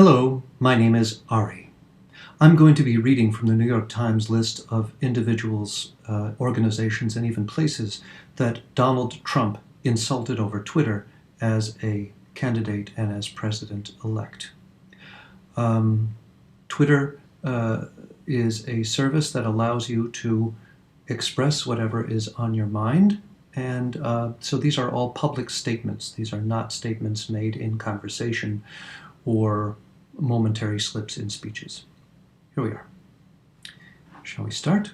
Hello, my name is Ari. I'm going to be reading from the New York Times list of individuals, organizations, and even places that Donald Trump insulted over Twitter as a candidate and as president-elect. Twitter is a service that allows you to express whatever is on your mind, and so these are all public statements. These are not statements made in conversation or momentary slips in speeches. Here we are. Shall we start?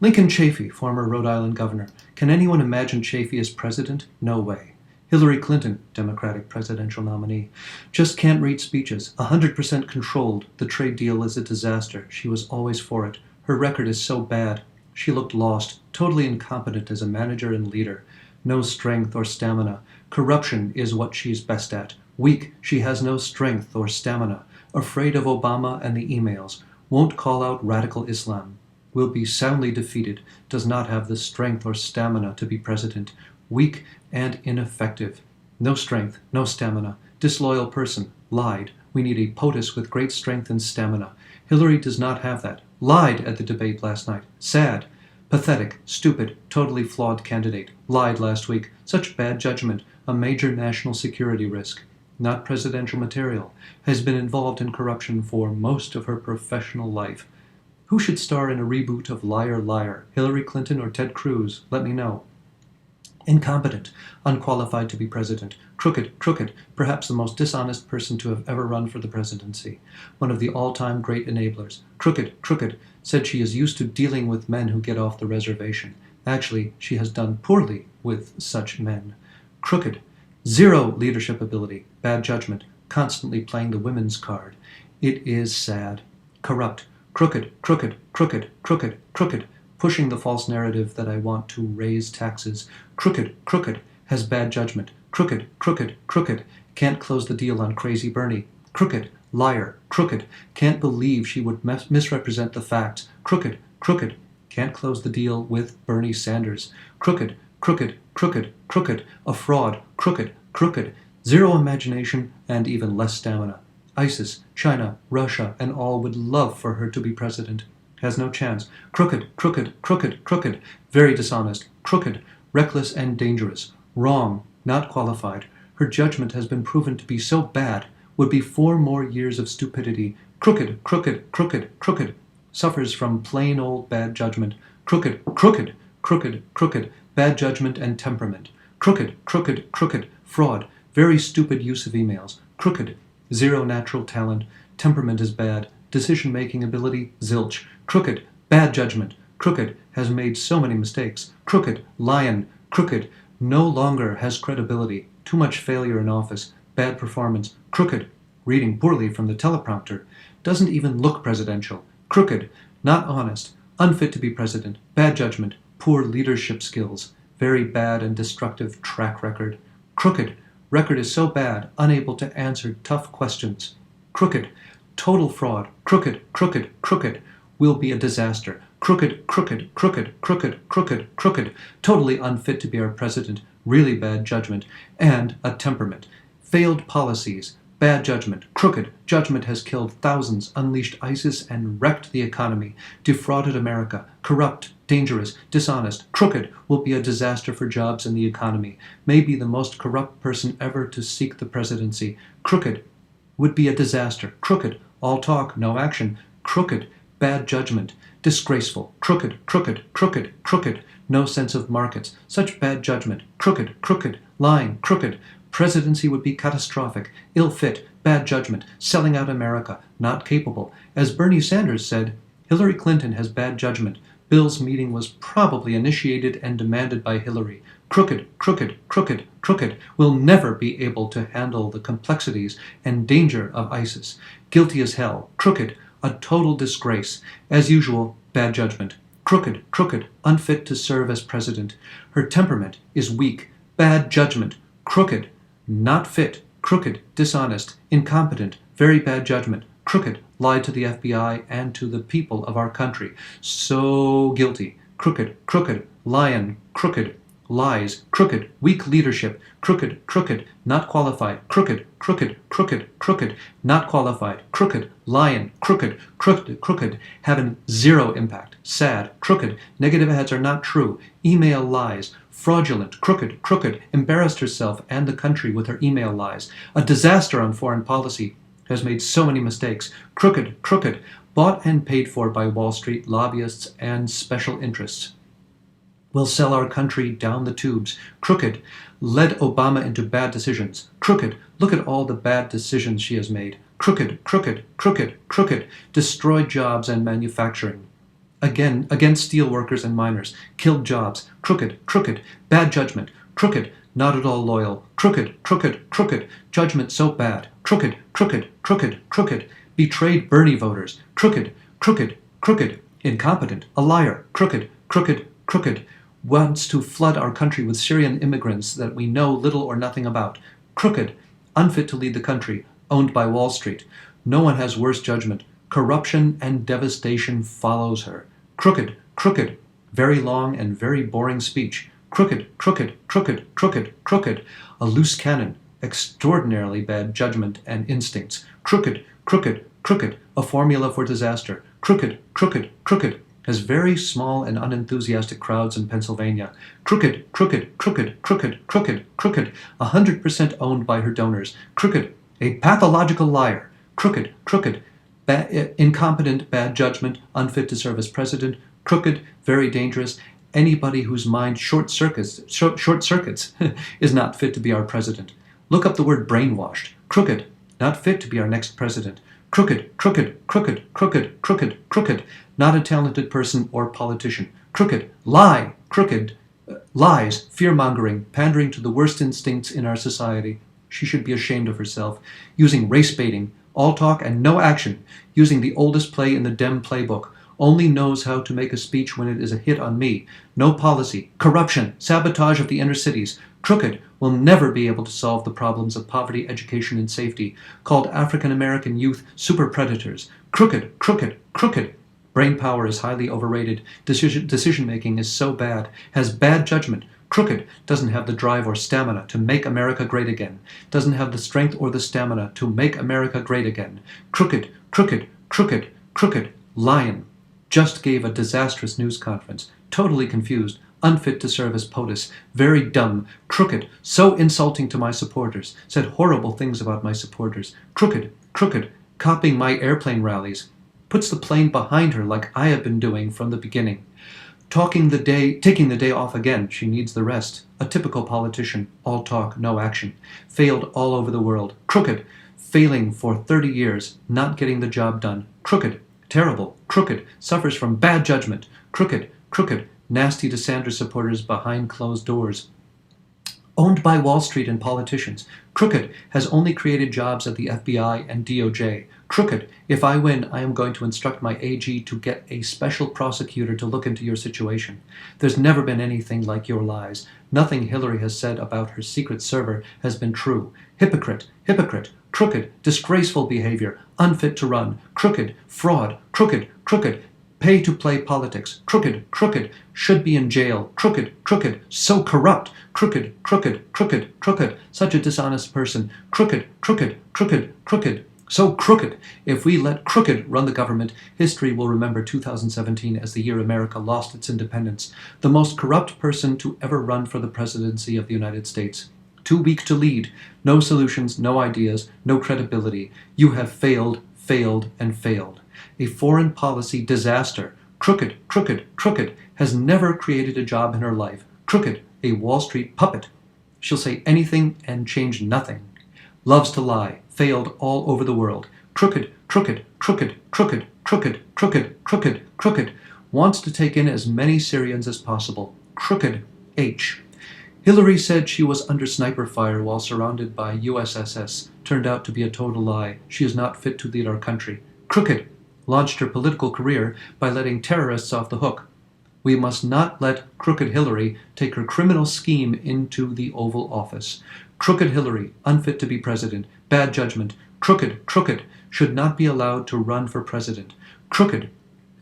Lincoln Chafee, former Rhode Island governor. Can anyone imagine Chafee as president? No way. Hillary Clinton, Democratic presidential nominee. Just can't read speeches. 100% controlled. The trade deal is a disaster. She was always for it. Her record is so bad. She looked lost, totally incompetent as a manager and leader. No strength or stamina. Corruption is what she's best at. Weak, she has no strength or stamina. Afraid of Obama and the emails. Won't call out radical Islam. Will be soundly defeated. Does not have the strength or stamina to be president. Weak and ineffective. No strength, no stamina. Disloyal person. Lied. We need a POTUS with great strength and stamina. Hillary does not have that. Lied at the debate last night. Sad. Pathetic, stupid, totally flawed candidate. Lied last week. Such bad judgment. A major national security risk. Not presidential material. Has been involved in corruption for most of her professional life. Who should star in a reboot of Liar, Liar? Hillary Clinton or Ted Cruz? Let me know. Incompetent, unqualified to be president, crooked, perhaps the most dishonest person to have ever run for the presidency. One of the all-time great enablers. Crooked, said she is used to dealing with men who get off the reservation. Actually, she has done poorly with such men. Crooked, zero leadership ability, bad judgment, constantly playing the women's card. It is sad. Corrupt, crooked, pushing the false narrative that I want to raise taxes. Crooked, has bad judgment. Crooked, can't close the deal on Crazy Bernie. Crooked, liar, can't believe she would misrepresent the facts. Crooked, can't close the deal with Bernie Sanders. Crooked, a fraud. Crooked, zero imagination and even less stamina. ISIS, China, Russia, and all would love for her to be president. Has no chance. Crooked, very dishonest. Crooked, reckless and dangerous. Wrong, not qualified. Her judgment has been proven to be so bad, would be 4 more years of stupidity. Crooked, suffers from plain old bad judgment. Crooked, bad judgment and temperament. Crooked, fraud, very stupid use of emails. Crooked, zero natural talent, temperament is bad, decision-making ability, zilch. Crooked, bad judgment. Crooked, has made so many mistakes. Crooked, lion. Crooked, no longer has credibility. Too much failure in office. Bad performance. Crooked, reading poorly from the teleprompter. Doesn't even look presidential. Crooked, not honest. Unfit to be president. Bad judgment. Poor leadership skills. Very bad and destructive track record. Crooked, record is so bad, unable to answer tough questions. Crooked, total fraud. Crooked, will be a disaster. Crooked, totally unfit to be our president, really bad judgment, and a temperament. Failed policies, bad judgment. Crooked, judgment has killed thousands, unleashed ISIS and wrecked the economy, defrauded America. Corrupt, dangerous, dishonest. Crooked, will be a disaster for jobs and the economy. May be the most corrupt person ever to seek the presidency. Crooked, would be a disaster. Crooked, all talk, no action. Crooked, bad judgment, disgraceful. Crooked, no sense of markets. Such bad judgment. Crooked, lying. Crooked, presidency would be catastrophic. Ill-fit, bad judgment, selling out America, not capable. As Bernie Sanders said, Hillary Clinton has bad judgment. Bill's meeting was probably initiated and demanded by Hillary. Crooked, will never be able to handle the complexities and danger of ISIS. Guilty as hell. Crooked, a total disgrace. As usual, bad judgment. Crooked, unfit to serve as president. Her temperament is weak. Bad judgment. Crooked, not fit. Crooked, dishonest, incompetent, very bad judgment. Crooked, lied to the FBI and to the people of our country. So guilty. Crooked, lion. Crooked, lies, crooked, weak leadership, crooked, crooked, not qualified, crooked, crooked, crooked, crooked, not qualified, crooked, lion, crooked, crooked, crooked, having zero impact, sad, crooked, negative ads are not true, email lies, fraudulent, crooked, crooked, embarrassed herself and the country with her email lies, a disaster on foreign policy, has made so many mistakes, crooked, crooked, bought and paid for by Wall Street lobbyists and special interests. Will sell our country down the tubes. Crooked. Led Obama into bad decisions. Crooked. Look at all the bad decisions she has made. Crooked, crooked, crooked, crooked. Destroyed jobs and manufacturing. Again, against steel workers and miners. Killed jobs. Crooked, crooked. Bad judgment. Crooked. Not at all loyal. Crooked, crooked, crooked. Judgment so bad. Crooked, crooked, crooked, crooked. Betrayed Bernie voters. Crooked, crooked, crooked. Incompetent. A liar. Crooked, crooked, crooked. Wants to flood our country with Syrian immigrants that we know little or nothing about. Crooked, unfit to lead the country, owned by Wall Street. No one has worse judgment. Corruption and devastation follows her. Crooked, crooked, very long and very boring speech. Crooked, crooked, crooked, crooked, crooked. A loose cannon, extraordinarily bad judgment and instincts. Crooked, crooked, crooked, a formula for disaster. Crooked, crooked, crooked, has very small and unenthusiastic crowds in Pennsylvania. Crooked, crooked, crooked, crooked, crooked, crooked, 100% owned by her donors. Crooked, a pathological liar. Crooked, crooked, incompetent, bad judgment, unfit to serve as president. Crooked, very dangerous. Anybody whose mind short circuits is not fit to be our president. Look up the word brainwashed. Crooked, not fit to be our next president. Crooked, crooked, crooked, crooked, crooked, crooked, not a talented person or politician. Crooked, lie, crooked, lies, fear-mongering, pandering to the worst instincts in our society. She should be ashamed of herself. Using race-baiting, all talk and no action, using the oldest play in the Dem playbook. Only knows how to make a speech when it is a hit on me. No policy, corruption, sabotage of the inner cities. Crooked, will never be able to solve the problems of poverty, education, and safety. Called African American youth super predators. Crooked, crooked, crooked. Brain power is highly overrated. Decision making is so bad. Has bad judgment. Crooked, doesn't have the drive or stamina to make America great again. Doesn't have the strength or the stamina to make America great again. Crooked, crooked, crooked, crooked. Lion. Just gave a disastrous news conference. Totally confused. Unfit to serve as POTUS, very dumb, crooked, so insulting to my supporters, said horrible things about my supporters, crooked, crooked, copying my airplane rallies, puts the plane behind her like I have been doing from the beginning. Taking the day off again, she needs the rest. A typical politician, all talk, no action. Failed all over the world. Crooked, failing for 30 years, not getting the job done. Crooked, terrible, crooked, suffers from bad judgment. Crooked, crooked, nasty to Sanders supporters behind closed doors. Owned by Wall Street and politicians. Crooked, has only created jobs at the FBI and DOJ. Crooked, if I win, I am going to instruct my AG to get a special prosecutor to look into your situation. There's never been anything like your lies. Nothing Hillary has said about her secret server has been true. Hypocrite, hypocrite, crooked, disgraceful behavior, unfit to run, crooked, fraud, crooked, crooked, pay to play politics, crooked, crooked, should be in jail, crooked, crooked, so corrupt, crooked, crooked, crooked, crooked, such a dishonest person, crooked, crooked, crooked, crooked, so crooked. If we let crooked run the government, history will remember 2017 as the year America lost its independence. The most corrupt person to ever run for the presidency of the United States. Too weak to lead. No solutions, no ideas, no credibility. You have failed, failed, and failed. A foreign policy disaster. Crooked, crooked, crooked. Has never created a job in her life. Crooked, a Wall Street puppet. She'll say anything and change nothing. Loves to lie. Failed all over the world. Crooked, crooked, crooked, crooked, crooked, crooked, crooked, crooked. Wants to take in as many Syrians as possible. Crooked, H. Hillary said she was under sniper fire while surrounded by USSS. Turned out to be a total lie. She is not fit to lead our country. Crooked. Launched her political career by letting terrorists off the hook. We must not let crooked Hillary take her criminal scheme into the Oval Office. Crooked Hillary, unfit to be president, bad judgment, crooked, crooked, should not be allowed to run for president. Crooked,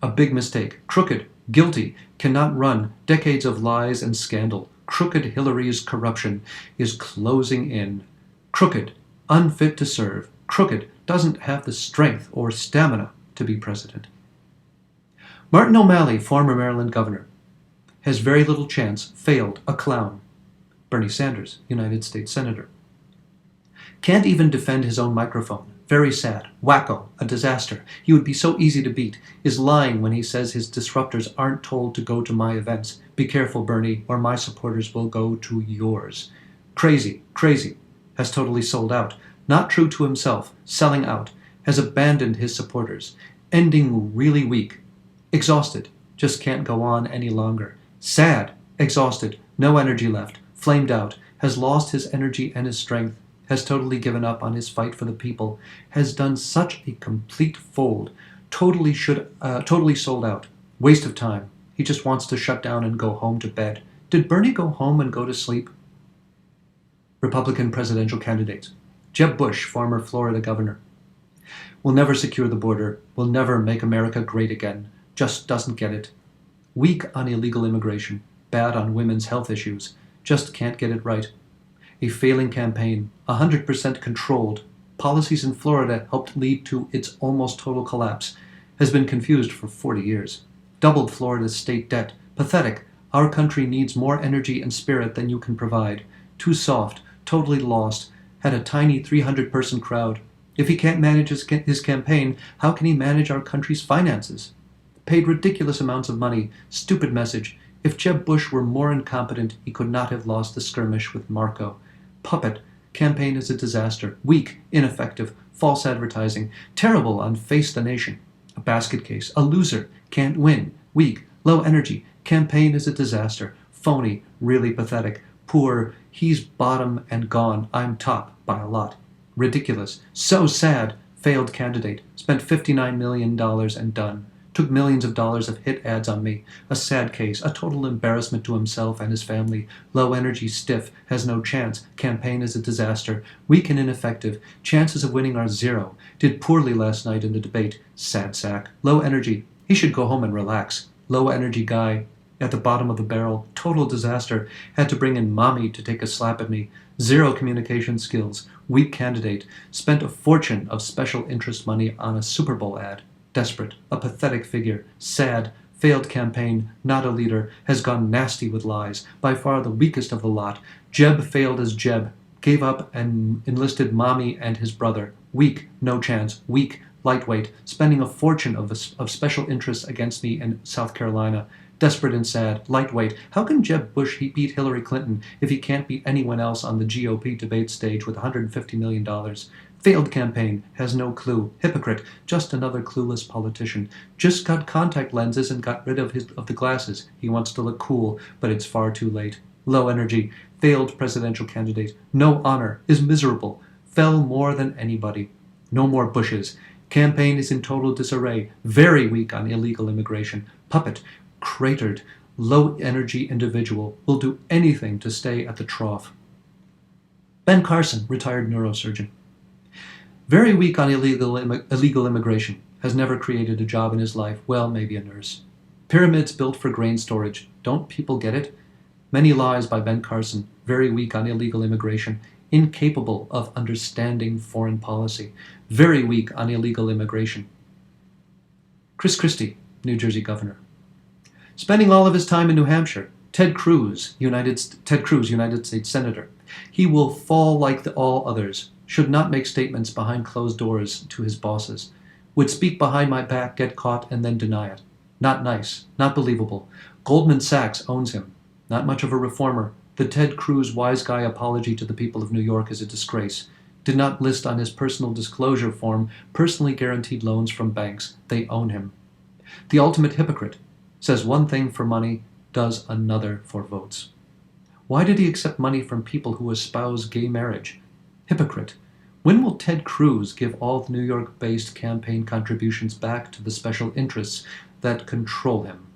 a big mistake. Crooked, guilty, cannot run, decades of lies and scandal. Crooked Hillary's corruption is closing in. Crooked, unfit to serve. Crooked doesn't have the strength or stamina to be president. Martin O'Malley, former Maryland governor, has very little chance, failed, a clown. Bernie Sanders, United States Senator. Can't even defend his own microphone. Very sad. Wacko. A disaster. He would be so easy to beat. Is lying when he says his disruptors aren't told to go to my events. Be careful, Bernie, or my supporters will go to yours. Crazy. Crazy. Has totally sold out. Not true to himself. Selling out. Has abandoned his supporters. Ending really weak. Exhausted. Just can't go on any longer. Sad. Exhausted. No energy left. Flamed out. Has lost his energy and his strength. Has totally given up on his fight for the people, has done such a complete fold, totally sold out. Waste of time. He just wants to shut down and go home to bed. Did Bernie go home and go to sleep? Republican presidential candidates. Jeb Bush, former Florida governor. Will never secure the border, will never make America great again, just doesn't get it. Weak on illegal immigration, bad on women's health issues, just can't get it right. A failing campaign, 100% controlled, policies in Florida helped lead to its almost total collapse, has been confused for 40 years. Doubled Florida's state debt, pathetic, our country needs more energy and spirit than you can provide. Too soft, totally lost, had a tiny 300-person crowd. If he can't manage his campaign, how can he manage our country's finances? Paid ridiculous amounts of money, stupid message. If Jeb Bush were more incompetent, he could not have lost the skirmish with Marco. Puppet. Campaign is a disaster. Weak. Ineffective. False advertising. Terrible on Face the Nation. A basket case. A loser. Can't win. Weak. Low energy. Campaign is a disaster. Phony. Really pathetic. Poor. He's bottom and gone. I'm top. By a lot. Ridiculous. So sad. Failed candidate. Spent $59 million and done. Took millions of dollars of hit ads on me. A sad case, a total embarrassment to himself and his family. Low energy, stiff, has no chance. Campaign is a disaster. Weak and ineffective. Chances of winning are zero. Did poorly last night in the debate. Sad sack. Low energy. He should go home and relax. Low energy guy. At the bottom of the barrel. Total disaster. Had to bring in mommy to take a slap at me. Zero communication skills. Weak candidate. Spent a fortune of special interest money on a Super Bowl ad. Desperate, a pathetic figure, sad, failed campaign, not a leader, has gone nasty with lies, by far the weakest of the lot. Jeb failed as Jeb, gave up and enlisted mommy and his brother. Weak, no chance, weak, lightweight, spending a fortune of special interests against me in South Carolina. Desperate and sad, lightweight. How can Jeb Bush beat Hillary Clinton if he can't beat anyone else on the GOP debate stage with $150 million? Failed campaign, has no clue. Hypocrite, just another clueless politician. Just got contact lenses and got rid of the glasses. He wants to look cool, but it's far too late. Low energy, failed presidential candidate. No honor, is miserable. Fell more than anybody. No more Bushes. Campaign is in total disarray. Very weak on illegal immigration. Puppet, cratered, low energy individual. Will do anything to stay at the trough. Ben Carson, retired neurosurgeon. Very weak on illegal immigration. Has never created a job in his life. Well, maybe a nurse. Pyramids built for grain storage. Don't people get it? Many lies by Ben Carson. Very weak on illegal immigration. Incapable of understanding foreign policy. Very weak on illegal immigration. Chris Christie, New Jersey governor. Spending all of his time in New Hampshire. Ted Cruz, United States Senator. He will fall like all others. Should not make statements behind closed doors to his bosses. Would speak behind my back, get caught, and then deny it. Not nice. Not believable. Goldman Sachs owns him. Not much of a reformer. The Ted Cruz wise guy apology to the people of New York is a disgrace. Did not list on his personal disclosure form personally guaranteed loans from banks. They own him. The ultimate hypocrite. Says one thing for money, does another for votes. Why did he accept money from people who espouse gay marriage? Hypocrite. When will Ted Cruz give all the New York-based campaign contributions back to the special interests that control him?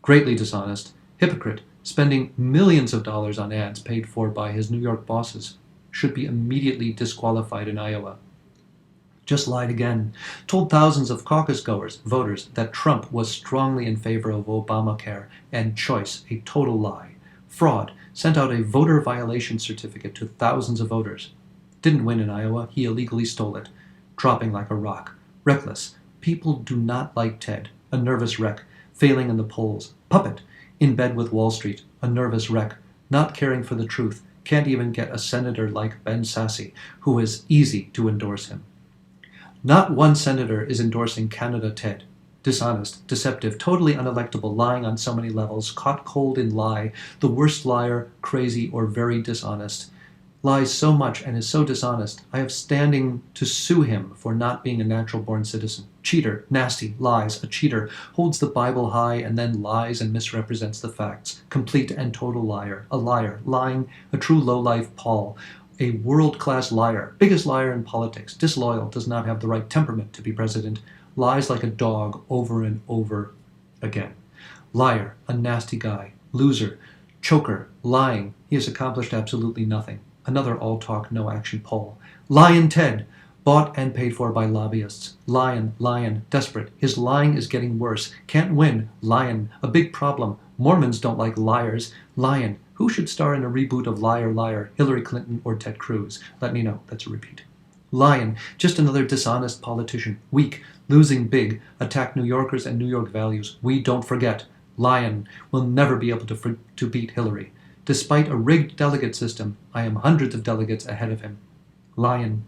Greatly dishonest. Hypocrite. Spending millions of dollars on ads paid for by his New York bosses. Should be immediately disqualified in Iowa. Just lied again. Told thousands of caucus-goers, voters, that Trump was strongly in favor of Obamacare and choice, a total lie. Fraud. sent out a voter violation certificate to thousands of voters. Didn't win in Iowa, he illegally stole it, dropping like a rock. Reckless. People do not like Ted, a nervous wreck, failing in the polls. Puppet, in bed with Wall Street, a nervous wreck, not caring for the truth, can't even get a senator like Ben Sasse, who is easy to endorse him. Not one senator is endorsing Canada Ted. Dishonest, deceptive, totally unelectable, lying on so many levels, caught cold in lie, the worst liar, crazy, or very dishonest. Lies so much and is so dishonest, I have standing to sue him for not being a natural-born citizen. Cheater, nasty, lies, a cheater, holds the Bible high and then lies and misrepresents the facts. Complete and total liar, a liar, lying, a true lowlife Paul, a world-class liar, biggest liar in politics, disloyal, does not have the right temperament to be president, lies like a dog over and over again. Liar, a nasty guy, loser, choker, lying, he has accomplished absolutely nothing. Another all-talk, no-action poll. Lion Ted, bought and paid for by lobbyists. Lion, desperate. His lying is getting worse. Can't win. Lion, a big problem. Mormons don't like liars. Lion, who should star in a reboot of Liar, Liar, Hillary Clinton or Ted Cruz? Let me know. That's a repeat. Lion, just another dishonest politician. Weak, losing big, attack New Yorkers and New York values. We don't forget. Lion will never be able to beat Hillary. Despite a rigged delegate system, I am hundreds of delegates ahead of him. Lion.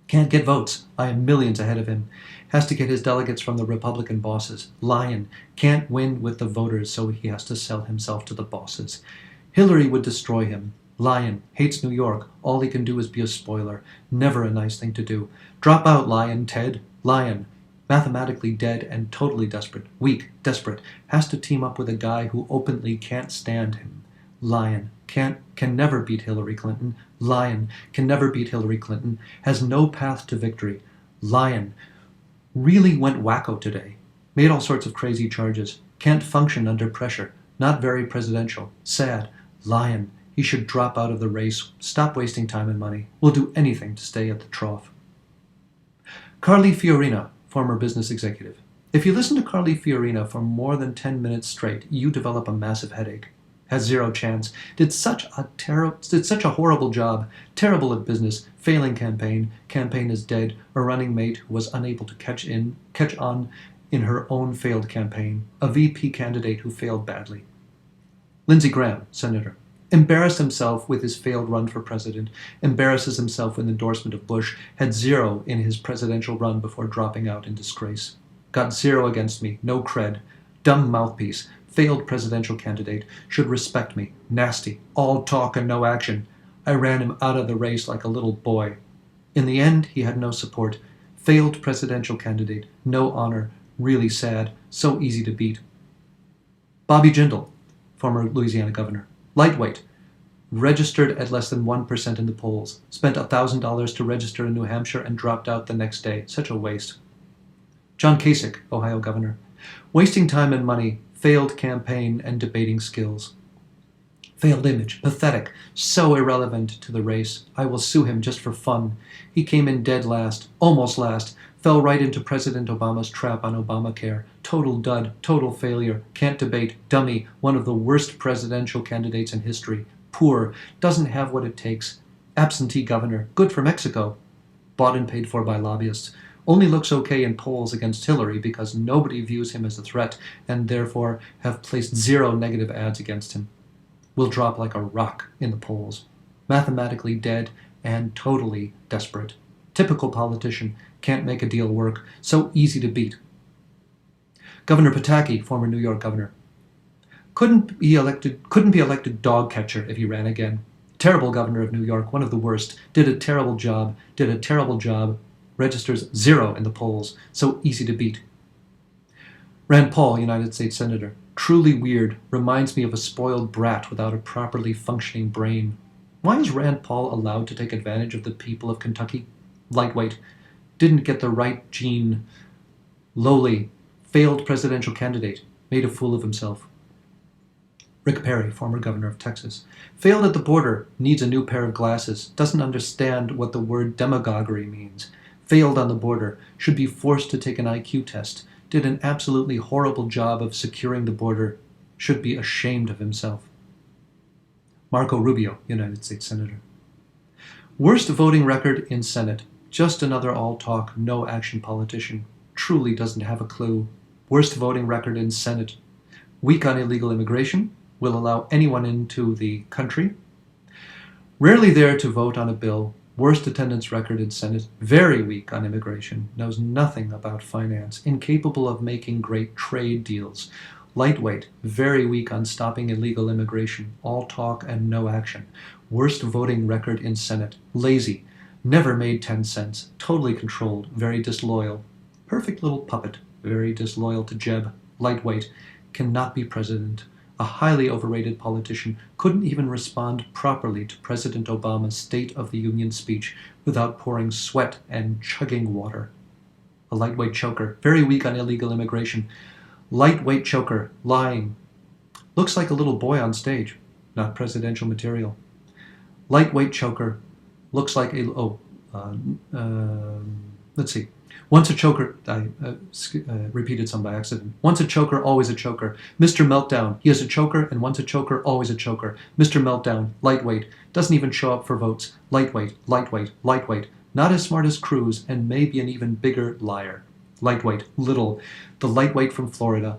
Can't get votes. I am millions ahead of him. Has to get his delegates from the Republican bosses. Lion. Can't win with the voters, so he has to sell himself to the bosses. Hillary would destroy him. Lion. Hates New York. All he can do is be a spoiler. Never a nice thing to do. Drop out, Lion, Ted. Lion. Mathematically dead and totally desperate. Weak, desperate. Has to team up with a guy who openly can't stand him. Lion. Can never beat Hillary Clinton. Lion. Can never beat Hillary Clinton. Has no path to victory. Lion. Really went wacko today. Made all sorts of crazy charges. Can't function under pressure. Not very presidential. Sad. Lion. He should drop out of the race. Stop wasting time and money. Will do anything to stay at the trough. Carly Fiorina, former business executive. If you listen to Carly Fiorina for more than 10 minutes straight, you develop a massive headache. Has zero chance. Did such a horrible job. Terrible at business. Failing campaign. Campaign is dead. A running mate who was unable to catch on in her own failed campaign. A VP candidate who failed badly. Lindsey Graham, senator. Embarrassed himself with his failed run for president. Embarrasses himself with endorsement of Bush. Had zero in his presidential run before dropping out in disgrace. Got zero against me. No cred. Dumb mouthpiece. Failed presidential candidate. Should respect me. Nasty. All talk and no action. I ran him out of the race like a little boy. In the end, he had no support. Failed presidential candidate. No honor. Really sad. So easy to beat. Bobby Jindal, former Louisiana governor. Lightweight. Registered at less than 1% in the polls. Spent $1,000 to register in New Hampshire and dropped out the next day. Such a waste. John Kasich, Ohio governor. Wasting time and money. Failed campaign and debating skills. Failed image. Pathetic. So irrelevant to the race. I will sue him just for fun. He came in dead last. Almost last. Fell right into President Obama's trap on Obamacare. Total dud. Total failure. Can't debate. Dummy. One of the worst presidential candidates in history. Poor. Doesn't have what it takes. Absentee governor. Good for Mexico. Bought and paid for by lobbyists. Only looks okay in polls against Hillary because nobody views him as a threat and therefore have placed zero negative ads against him. Will drop like a rock in the polls. Mathematically dead and totally desperate. Typical politician, can't make a deal work, so easy to beat. Governor Pataki, former New York governor. Couldn't be elected dog catcher if he ran again. Terrible governor of New York, one of the worst. Did a terrible job. Registers zero in the polls, so easy to beat. Rand Paul, United States Senator. Truly weird, reminds me of a spoiled brat without a properly functioning brain. Why is Rand Paul allowed to take advantage of the people of Kentucky? Lightweight. Didn't get the right gene. Lowly. Failed presidential candidate. Made a fool of himself. Rick Perry, former governor of Texas. Failed at the border. Needs a new pair of glasses. Doesn't understand what the word demagoguery means. Failed on the border, should be forced to take an IQ test, did an absolutely horrible job of securing the border, should be ashamed of himself. Marco Rubio, United States Senator. Worst voting record in Senate. Just another all-talk, no-action politician. Truly doesn't have a clue. Worst voting record in Senate. Weak on illegal immigration. Will allow anyone into the country. Rarely there to vote on a bill. Worst attendance record in Senate. Very weak on immigration. Knows nothing about finance. Incapable of making great trade deals. Lightweight. Very weak on stopping illegal immigration. All talk and no action. Worst voting record in Senate. Lazy. Never made 10 cents. Totally controlled. Very disloyal. Perfect little puppet. Very disloyal to Jeb. Lightweight. Cannot be president. A highly overrated politician. Couldn't even respond properly to President Obama's State of the Union speech without pouring sweat and chugging water. A lightweight choker. Very weak on illegal immigration. Lightweight choker. Lying. Looks like a little boy on stage. Not presidential material. Lightweight choker. Looks like a... let's see. Once a choker... I repeated some by accident. Once a choker, always a choker. Mr. Meltdown. He is a choker, and once a choker, always a choker. Mr. Meltdown. Lightweight. Doesn't even show up for votes. Lightweight. Lightweight. Lightweight. Not as smart as Cruz, and maybe an even bigger liar. Lightweight. Little. The lightweight from Florida.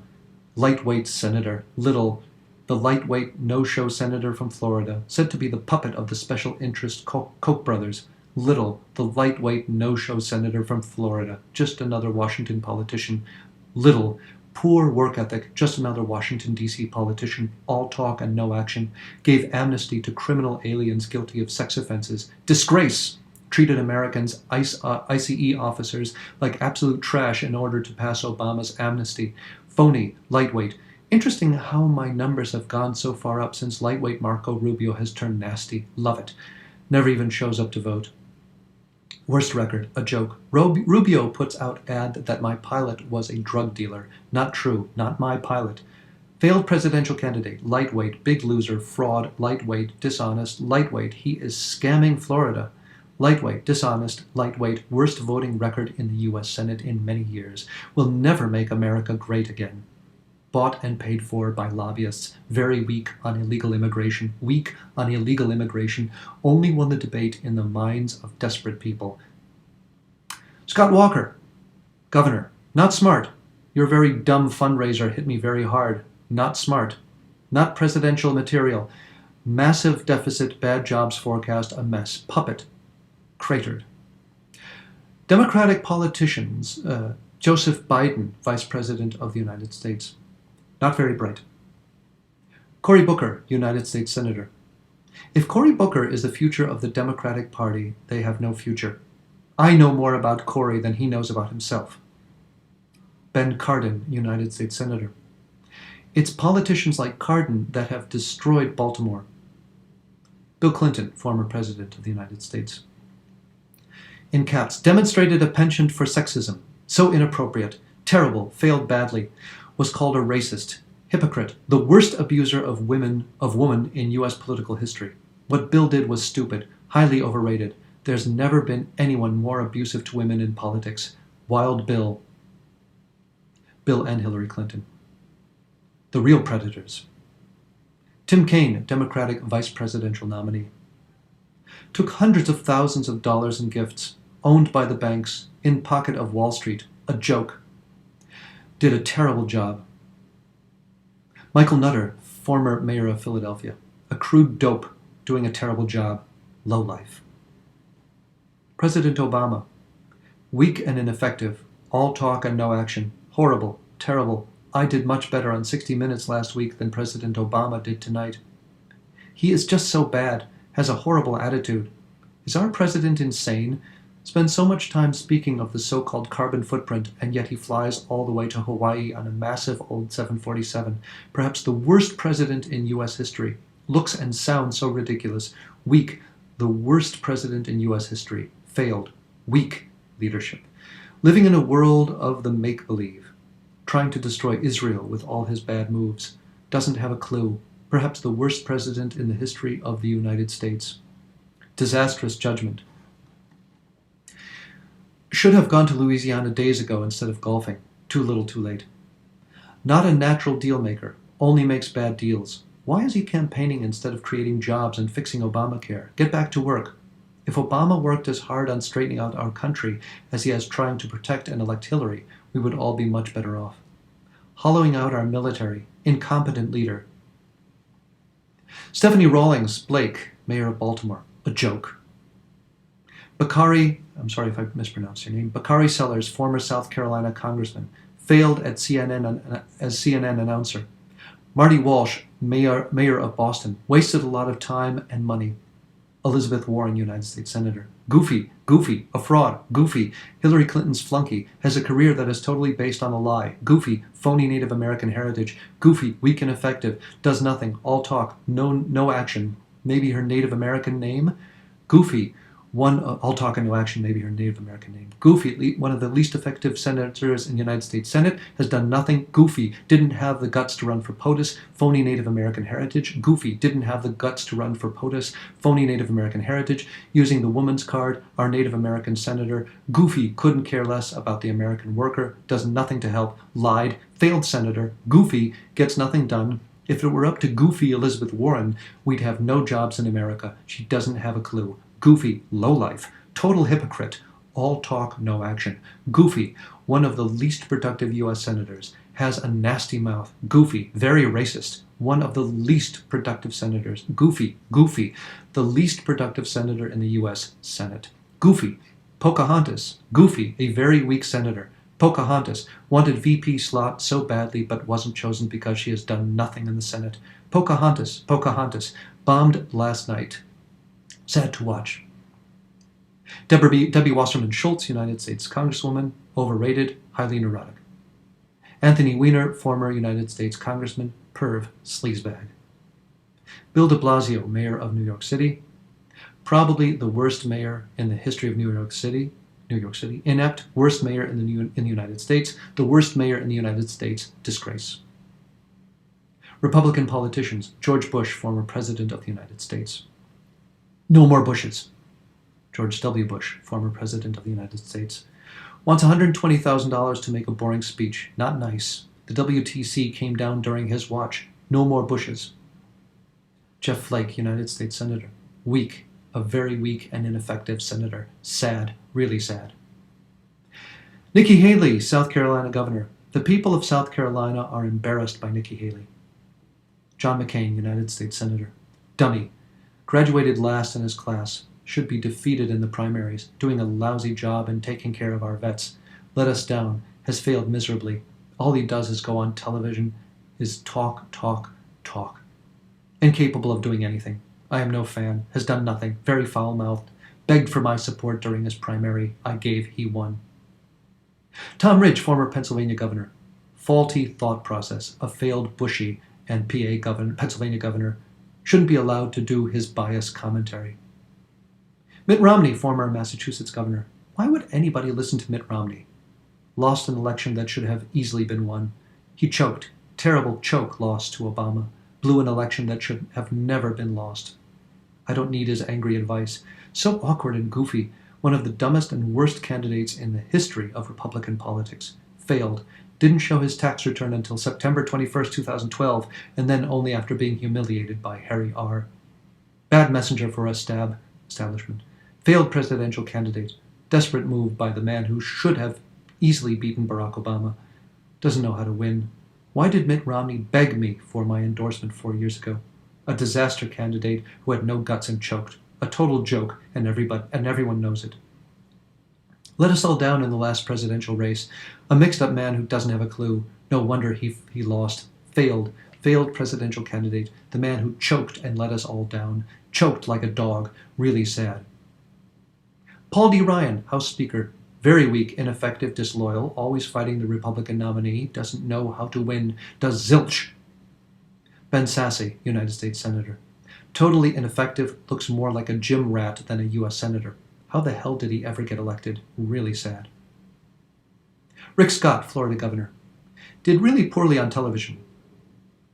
Lightweight senator. Little. The lightweight no-show senator from Florida. Said to be the puppet of the special interest Koch brothers. Little. The lightweight no-show senator from Florida. Just another Washington politician. Little. Poor work ethic. Just another Washington, D.C. politician. All talk and no action. Gave amnesty to criminal aliens guilty of sex offenses. Disgrace! Treated Americans, ICE officers, like absolute trash in order to pass Obama's amnesty. Phony. Lightweight. Interesting how my numbers have gone so far up since lightweight Marco Rubio has turned nasty. Love it. Never even shows up to vote. Worst record. A joke. Rubio puts out ad that my pilot was a drug dealer. Not true. Not my pilot. Failed presidential candidate. Lightweight. Big loser. Fraud. Lightweight. Dishonest. Lightweight. He is scamming Florida. Lightweight, dishonest, lightweight, worst voting record in the U.S. Senate in many years. Will never make America great again. Bought and paid for by lobbyists. Very weak on illegal immigration. Weak on illegal immigration. Only won the debate in the minds of desperate people. Scott Walker, governor. Not smart. Your very dumb fundraiser hit me very hard. Not smart. Not presidential material. Massive deficit, bad jobs forecast, a mess. Puppet. Cratered. Democratic politicians. Joseph Biden, Vice President of the United States. Not very bright. Cory Booker, United States Senator. If Cory Booker is the future of the Democratic Party, they have no future. I know more about Cory than he knows about himself. Ben Cardin, United States Senator. It's politicians like Cardin that have destroyed Baltimore. Bill Clinton, former President of the United States. In caps, demonstrated a penchant for sexism. So inappropriate. Terrible. Failed badly. Was called a racist. Hypocrite. The worst abuser of woman in U.S. political history. What Bill did was stupid. Highly overrated. There's never been anyone more abusive to women in politics. Wild Bill. Bill and Hillary Clinton. The real predators. Tim Kaine, Democratic vice presidential nominee. Took hundreds of thousands of dollars in gifts, owned by the banks, in pocket of Wall Street. A joke. Did a terrible job. Michael Nutter, former mayor of Philadelphia. A crude dope, doing a terrible job. Lowlife. President Obama. Weak and ineffective. All talk and no action. Horrible. Terrible. I did much better on 60 Minutes last week than President Obama did tonight. He is just so bad. Has a horrible attitude. Is our president insane? Spends so much time speaking of the so-called carbon footprint, and yet he flies all the way to Hawaii on a massive old 747. Perhaps the worst president in U.S. history. Looks and sounds so ridiculous. Weak. The worst president in U.S. history. Failed. Weak leadership. Living in a world of the make-believe. Trying to destroy Israel with all his bad moves. Doesn't have a clue. Perhaps the worst president in the history of the United States. Disastrous judgment. Should have gone to Louisiana days ago instead of golfing. Too little too late. Not a natural deal maker. Only makes bad deals. Why is he campaigning instead of creating jobs and fixing Obamacare? Get back to work. If Obama worked as hard on straightening out our country as he has trying to protect and elect Hillary, we would all be much better off. Hollowing out our military, incompetent leader. Stephanie Rawlings Blake, mayor of Baltimore, a joke. I'm sorry if I mispronounced your name, Bakari Sellers, former South Carolina congressman, failed at CNN as CNN announcer. Marty Walsh, mayor of Boston, wasted a lot of time and money. Elizabeth Warren, United States Senator. Goofy, a fraud, goofy. Hillary Clinton's flunky, has a career that is totally based on a lie. Goofy, phony Native American heritage. Goofy, weak and effective, does nothing, all talk, no action. Maybe her Native American name? Goofy, all talk and no action, maybe her Native American name. Goofy, one of the least effective senators in the United States Senate, has done nothing. Goofy, didn't have the guts to run for POTUS, phony Native American heritage. Goofy, didn't have the guts to run for POTUS, phony Native American heritage, using the woman's card, our Native American senator. Goofy, couldn't care less about the American worker, does nothing to help, lied, failed senator. Goofy, gets nothing done. If it were up to goofy Elizabeth Warren, we'd have no jobs in America. She doesn't have a clue. Goofy, lowlife, total hypocrite, all talk, no action. Goofy, one of the least productive U.S. senators, has a nasty mouth. Goofy, very racist, one of the least productive senators. Goofy, the least productive senator in the U.S. Senate. Goofy, Pocahontas, goofy, a very weak senator. Pocahontas, wanted VP slot so badly but wasn't chosen because she has done nothing in the Senate. Pocahontas, bombed last night. Sad to watch. Debbie Wasserman Schultz, United States Congresswoman, overrated, highly neurotic. Anthony Weiner, former United States Congressman, perv, sleazebag. Bill de Blasio, mayor of New York City, probably the worst mayor in the history of New York City, inept, worst mayor in the United States, the worst mayor in the United States, disgrace. Republican politicians, George Bush, former President of the United States. No more Bushes. George W. Bush, former President of the United States, wants $120,000 to make a boring speech. Not nice. The WTC came down during his watch. No more Bushes. Jeff Flake, United States Senator. Weak. A very weak and ineffective senator. Sad. Really sad. Nikki Haley, South Carolina Governor. The people of South Carolina are embarrassed by Nikki Haley. John McCain, United States Senator. Dummy. Graduated last in his class. Should be defeated in the primaries. Doing a lousy job and taking care of our vets. Let us down. Has failed miserably. All he does is go on television, is talk. Incapable of doing anything. I am no fan. Has done nothing. Very foul-mouthed. Begged for my support during his primary. I gave. He won. Tom Ridge, former Pennsylvania governor. Faulty thought process. A failed Bushy and Pennsylvania governor. Shouldn't be allowed to do his bias commentary. Mitt Romney, former Massachusetts governor. Why would anybody listen to Mitt Romney? Lost an election that should have easily been won. He choked. Terrible choke loss to Obama. Blew an election that should have never been lost. I don't need his angry advice. So awkward and goofy. One of the dumbest and worst candidates in the history of Republican politics. Failed. Didn't show his tax return until September 21st, 2012, and then only after being humiliated by Harry R. Bad messenger for a establishment. Failed presidential candidate. Desperate move by the man who should have easily beaten Barack Obama. Doesn't know how to win. Why did Mitt Romney beg me for my endorsement 4 years ago? A disaster candidate who had no guts and choked. A total joke, and everyone knows it. Let us all down in the last presidential race. A mixed-up man who doesn't have a clue. No wonder he lost. Failed presidential candidate. The man who choked and let us all down. Choked like a dog. Really sad. Paul D. Ryan, House Speaker. Very weak, ineffective, disloyal, always fighting the Republican nominee, doesn't know how to win, does zilch. Ben Sasse, United States Senator. Totally ineffective, looks more like a gym rat than a U.S. Senator. How the hell did he ever get elected? Really sad. Rick Scott, Florida Governor. Did really poorly on television.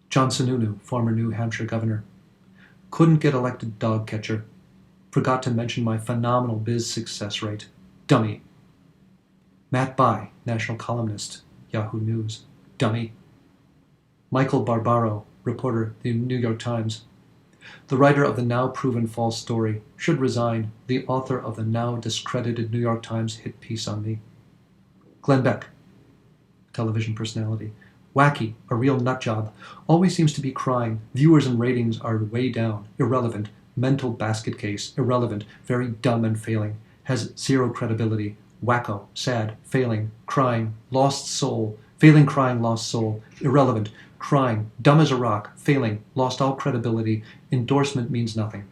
John Sununu, former New Hampshire Governor. Couldn't get elected dog catcher. Forgot to mention my phenomenal biz success rate. Dummy. Matt Bai, national columnist, Yahoo News. Dummy. Michael Barbaro, reporter, The New York Times. The writer of the now proven false story should resign, the author of the now discredited New York Times hit piece on me. Glenn Beck, television personality. Wacky, a real nutjob, always seems to be crying. Viewers and ratings are way down. Irrelevant. Mental basket case. Irrelevant. Very dumb and failing. Has zero credibility. Wacko. Sad. Failing. Crying. Lost soul. Failing, crying, lost soul. Irrelevant. Crying. Dumb as a rock. Failing. Lost all credibility. Endorsement means nothing.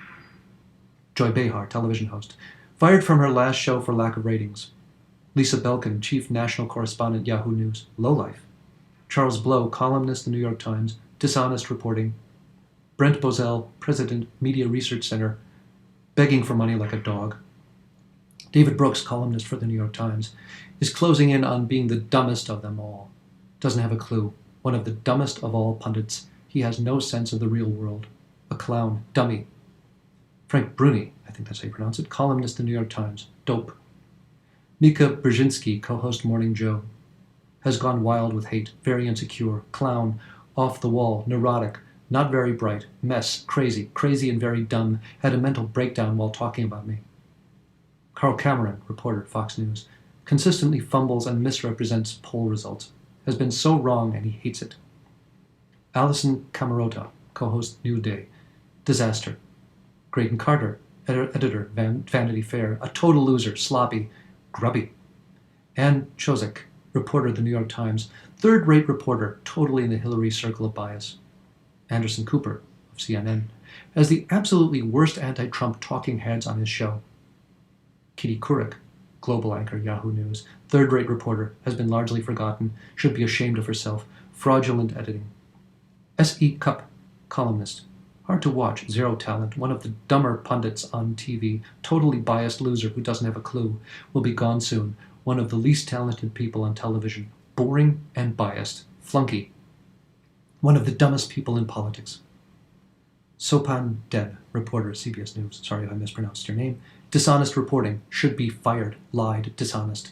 Joy Behar, television host. Fired from her last show for lack of ratings. Lisa Belkin, chief national correspondent, Yahoo News. Lowlife. Charles Blow, columnist, The New York Times. Dishonest reporting. Brent Bozell, president, Media Research Center. Begging for money like a dog. David Brooks, columnist for The New York Times, is closing in on being the dumbest of them all. Doesn't have a clue. One of the dumbest of all pundits. He has no sense of the real world. A clown. Dummy. Frank Bruni, I think that's how you pronounce it, columnist, The New York Times. Dope. Mika Brzezinski, co-host Morning Joe. Has gone wild with hate. Very insecure. Clown. Off the wall. Neurotic. Not very bright. Mess. Crazy. Crazy and very dumb. Had a mental breakdown while talking about me. Carl Cameron, reporter, Fox News. Consistently fumbles and misrepresents poll results. Has been so wrong and he hates it. Alison Camerota, co-host New Day. Disaster. Graydon Carter, editor, Vanity Fair. A total loser. Sloppy. Grubby. Ann Chozek, reporter, The New York Times. Third-rate reporter, totally in the Hillary circle of bias. Anderson Cooper, of CNN, has the absolutely worst anti-Trump talking heads on his show. Kitty Couric, global anchor, Yahoo News. Third-rate reporter, has been largely forgotten, should be ashamed of herself. Fraudulent editing. S.E. Cupp, columnist. Hard to watch, zero talent, one of the dumber pundits on TV, totally biased loser who doesn't have a clue, will be gone soon, one of the least talented people on television, boring and biased, flunky, one of the dumbest people in politics. Sopan Deb, reporter, CBS News, sorry if I mispronounced your name, dishonest reporting, should be fired, lied, dishonest.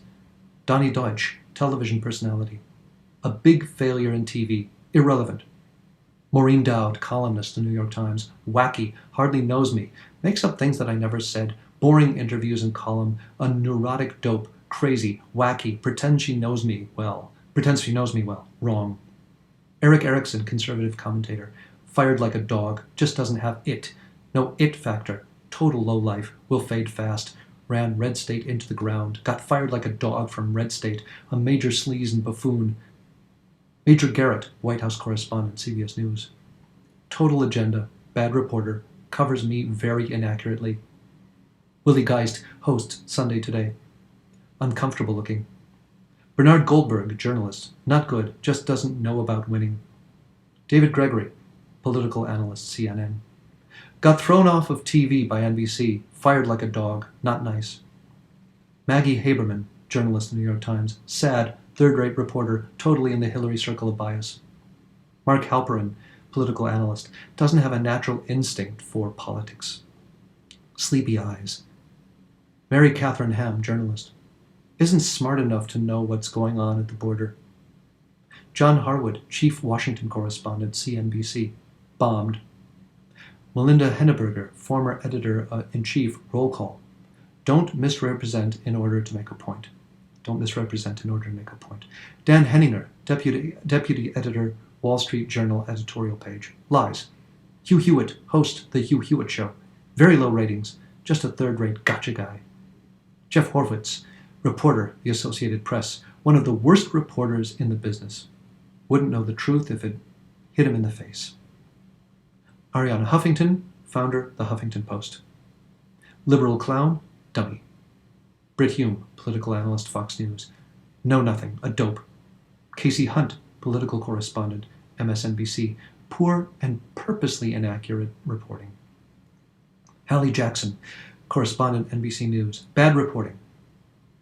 Donnie Deutsch, television personality, a big failure in TV, irrelevant. Maureen Dowd, columnist, The New York Times, wacky, hardly knows me, makes up things that I never said, boring interviews and column, a neurotic dope, crazy, wacky, pretends she knows me well, wrong. Eric Erickson, conservative commentator, fired like a dog, just doesn't have it, no it factor, total lowlife, will fade fast, ran Red State into the ground, got fired like a dog from Red State, a major sleaze and buffoon. Major Garrett, White House correspondent, CBS News. Total agenda, bad reporter, covers me very inaccurately. Willie Geist, host, Sunday Today. Uncomfortable looking. Bernard Goldberg, journalist, not good, just doesn't know about winning. David Gregory, political analyst, CNN. Got thrown off of TV by NBC, fired like a dog, not nice. Maggie Haberman, journalist, New York Times, sad, third-rate reporter, totally in the Hillary circle of bias. Mark Halperin, political analyst, doesn't have a natural instinct for politics. Sleepy eyes. Mary Catherine Ham, journalist, isn't smart enough to know what's going on at the border. John Harwood, chief Washington correspondent, CNBC, bombed. Melinda Henneberger, former editor-in-chief, Roll Call. Don't misrepresent in order to make a point. Don't misrepresent in order to make a point. Dan Henninger, deputy editor, Wall Street Journal editorial page. Lies. Hugh Hewitt, host The Hugh Hewitt Show. Very low ratings. Just a third-rate gotcha guy. Jeff Horwitz, reporter, The Associated Press. One of the worst reporters in the business. Wouldn't know the truth if it hit him in the face. Ariana Huffington, founder, The Huffington Post. Liberal clown, dummy. Britt Hume, political analyst, Fox News. Know nothing, a dope. Casey Hunt, political correspondent, MSNBC. Poor and purposely inaccurate reporting. Hallie Jackson, correspondent, NBC News. Bad reporting.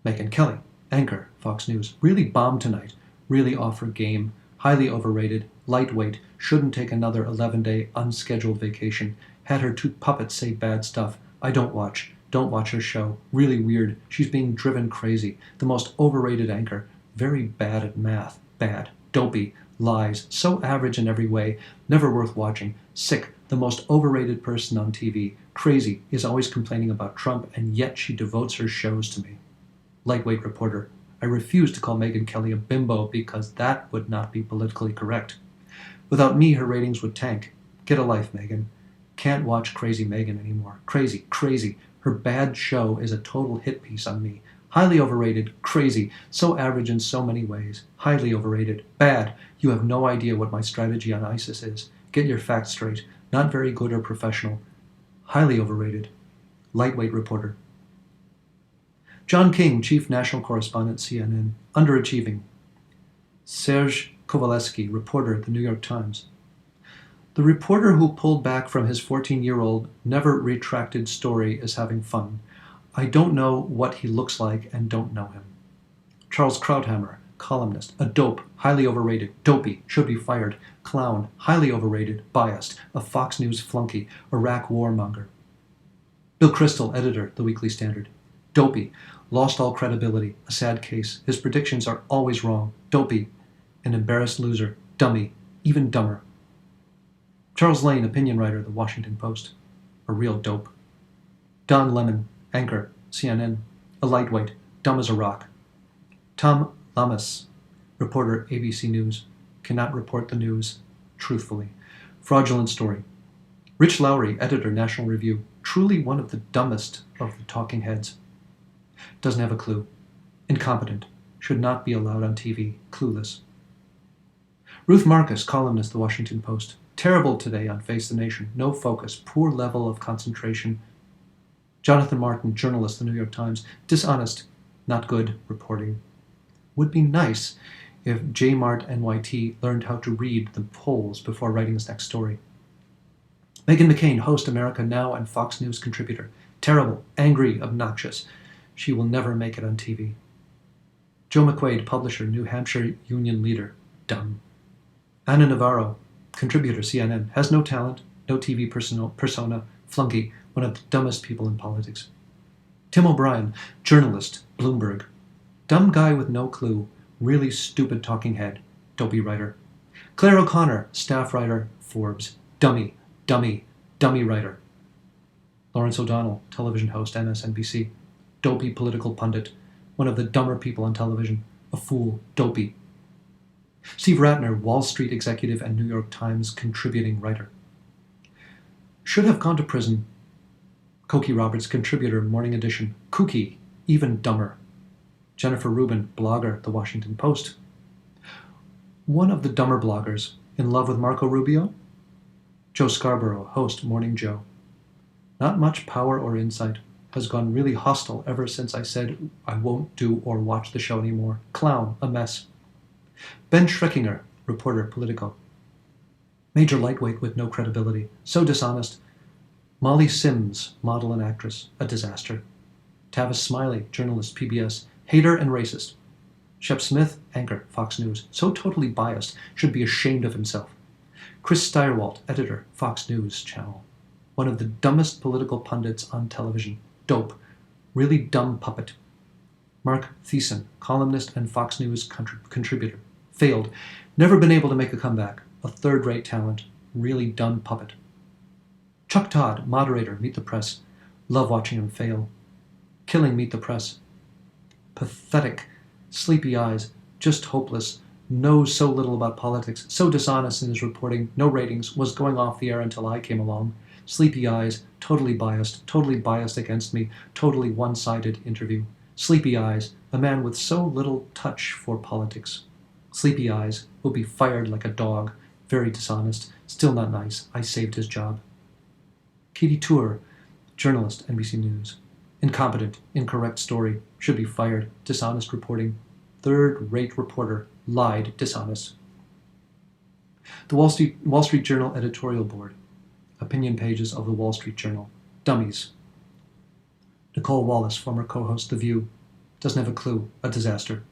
Megyn Kelly, anchor, Fox News. Really bombed tonight. Really off her game. Highly overrated. Lightweight. Shouldn't take another 11-day unscheduled vacation. Had her two puppets say bad stuff. I don't watch. Don't watch her show. Really weird. She's being driven crazy. The most overrated anchor. Very bad at math. Bad. Dopey. lies, so average in every way, never worth watching, sick, the most overrated person on TV, crazy, is always complaining about Trump, and yet she devotes her shows to me. Lightweight reporter, I refuse to call Megyn Kelly a bimbo because that would not be politically correct. Without me, her ratings would tank. Get a life, Megyn. Can't watch Crazy Megyn anymore. Crazy, crazy. Her bad show is a total hit piece on me. Highly overrated, crazy, so average in so many ways. Highly overrated, bad. You have no idea what my strategy on ISIS is. Get your facts straight. Not very good or professional. Highly overrated. Lightweight reporter. John King, chief national correspondent, CNN. Underachieving. Serge Kowaleski, reporter, The New York Times. The reporter who pulled back from his 14-year-old, never retracted story is having fun. I don't know what he looks like and don't know him. Charles Krauthammer, columnist, a dope, highly overrated, dopey, should be fired, clown, highly overrated, biased, a Fox News flunky, Iraq warmonger. Bill Kristol, editor, The Weekly Standard. Dopey, lost all credibility, a sad case. His predictions are always wrong. Dopey, an embarrassed loser, dummy, even dumber. Charles Lane, opinion writer, The Washington Post. A real dope. Don Lemon, anchor, CNN. A lightweight, dumb as a rock. Tom Lamas, reporter, ABC News. Cannot report the news truthfully. Fraudulent story. Rich Lowry, editor, National Review. Truly one of the dumbest of the talking heads. Doesn't have a clue. Incompetent. Should not be allowed on TV. Clueless. Ruth Marcus, columnist, The Washington Post. Terrible today on Face the Nation. No focus. Poor level of concentration. Jonathan Martin, journalist, The New York Times. Dishonest. Not good reporting. Would be nice if JMart NYT learned how to read the polls before writing his next story. Meghan McCain, host, America Now and Fox News contributor. Terrible, angry, obnoxious. She will never make it on TV. Joe McQuaid, publisher, New Hampshire Union leader. Dumb. Ana Navarro, contributor, CNN. Has no talent, no TV persona, flunky, one of the dumbest people in politics. Tim O'Brien, journalist, Bloomberg. Dumb guy with no clue, really stupid talking head, dopey writer. Claire O'Connor, staff writer, Forbes. Dummy, dummy, dummy writer. Lawrence O'Donnell, television host, MSNBC. Dopey political pundit, one of the dumber people on television. A fool, dopey. Steve Ratner, Wall Street executive and New York Times contributing writer. Should have gone to prison. Cokie Roberts, contributor, Morning Edition. Kooky, even dumber. Jennifer Rubin, blogger, The Washington Post. One of the dumber bloggers, in love with Marco Rubio? Joe Scarborough, host, Morning Joe. Not much power or insight. Has gone really hostile ever since I said I won't do or watch the show anymore. Clown, a mess. Ben Schreckinger, reporter, Politico. Major lightweight with no credibility. So dishonest. Molly Sims, model and actress. A disaster. Tavis Smiley, journalist, PBS. Hater and racist. Shep Smith, anchor, Fox News. So totally biased, should be ashamed of himself. Chris Steyerwalt, editor, Fox News Channel. One of the dumbest political pundits on television. Dope. Really dumb puppet. Mark Thiessen, columnist and Fox News contributor. Failed. Never been able to make a comeback. A third-rate talent. Really dumb puppet. Chuck Todd, moderator, Meet the Press. Love watching him fail. Killing Meet the Press. Pathetic. Sleepy eyes. Just hopeless. Knows so little about politics. So dishonest in his reporting. No ratings. Was going off the air until I came along. Sleepy eyes. Totally biased against me. Totally one-sided interview. Sleepy eyes. A man with so little touch for politics. Sleepy eyes. Will be fired like a dog. Very dishonest. Still not nice. I saved his job. Katie Tour, journalist, NBC News. Incompetent, incorrect story, should be fired, dishonest reporting, third-rate reporter, lied, dishonest. The Wall Street Journal editorial board, opinion pages of the Wall Street Journal, dummies. Nicole Wallace, former co-host The View, doesn't have a clue, a disaster.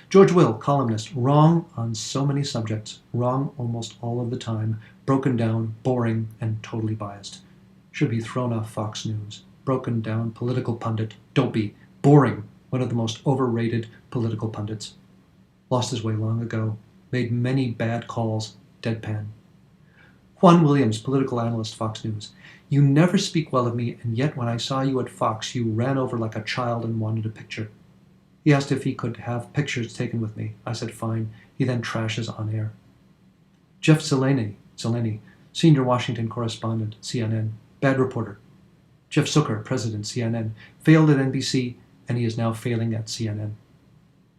George Will, columnist, wrong on so many subjects, wrong almost all of the time, broken down, boring, and totally biased. Should be thrown off Fox News. Broken down political pundit, dopey, boring, one of the most overrated political pundits. Lost his way long ago. made many bad calls, deadpan. Juan Williams, political analyst, Fox News. You never speak well of me, and yet when I saw you at Fox, you ran over like a child and wanted a picture. He asked if he could have pictures taken with me. I said fine. He then trashes on air. Jeff Zeleny, senior Washington correspondent, CNN, bad reporter. Jeff Zucker, president, CNN, failed at NBC, and he is now failing at CNN.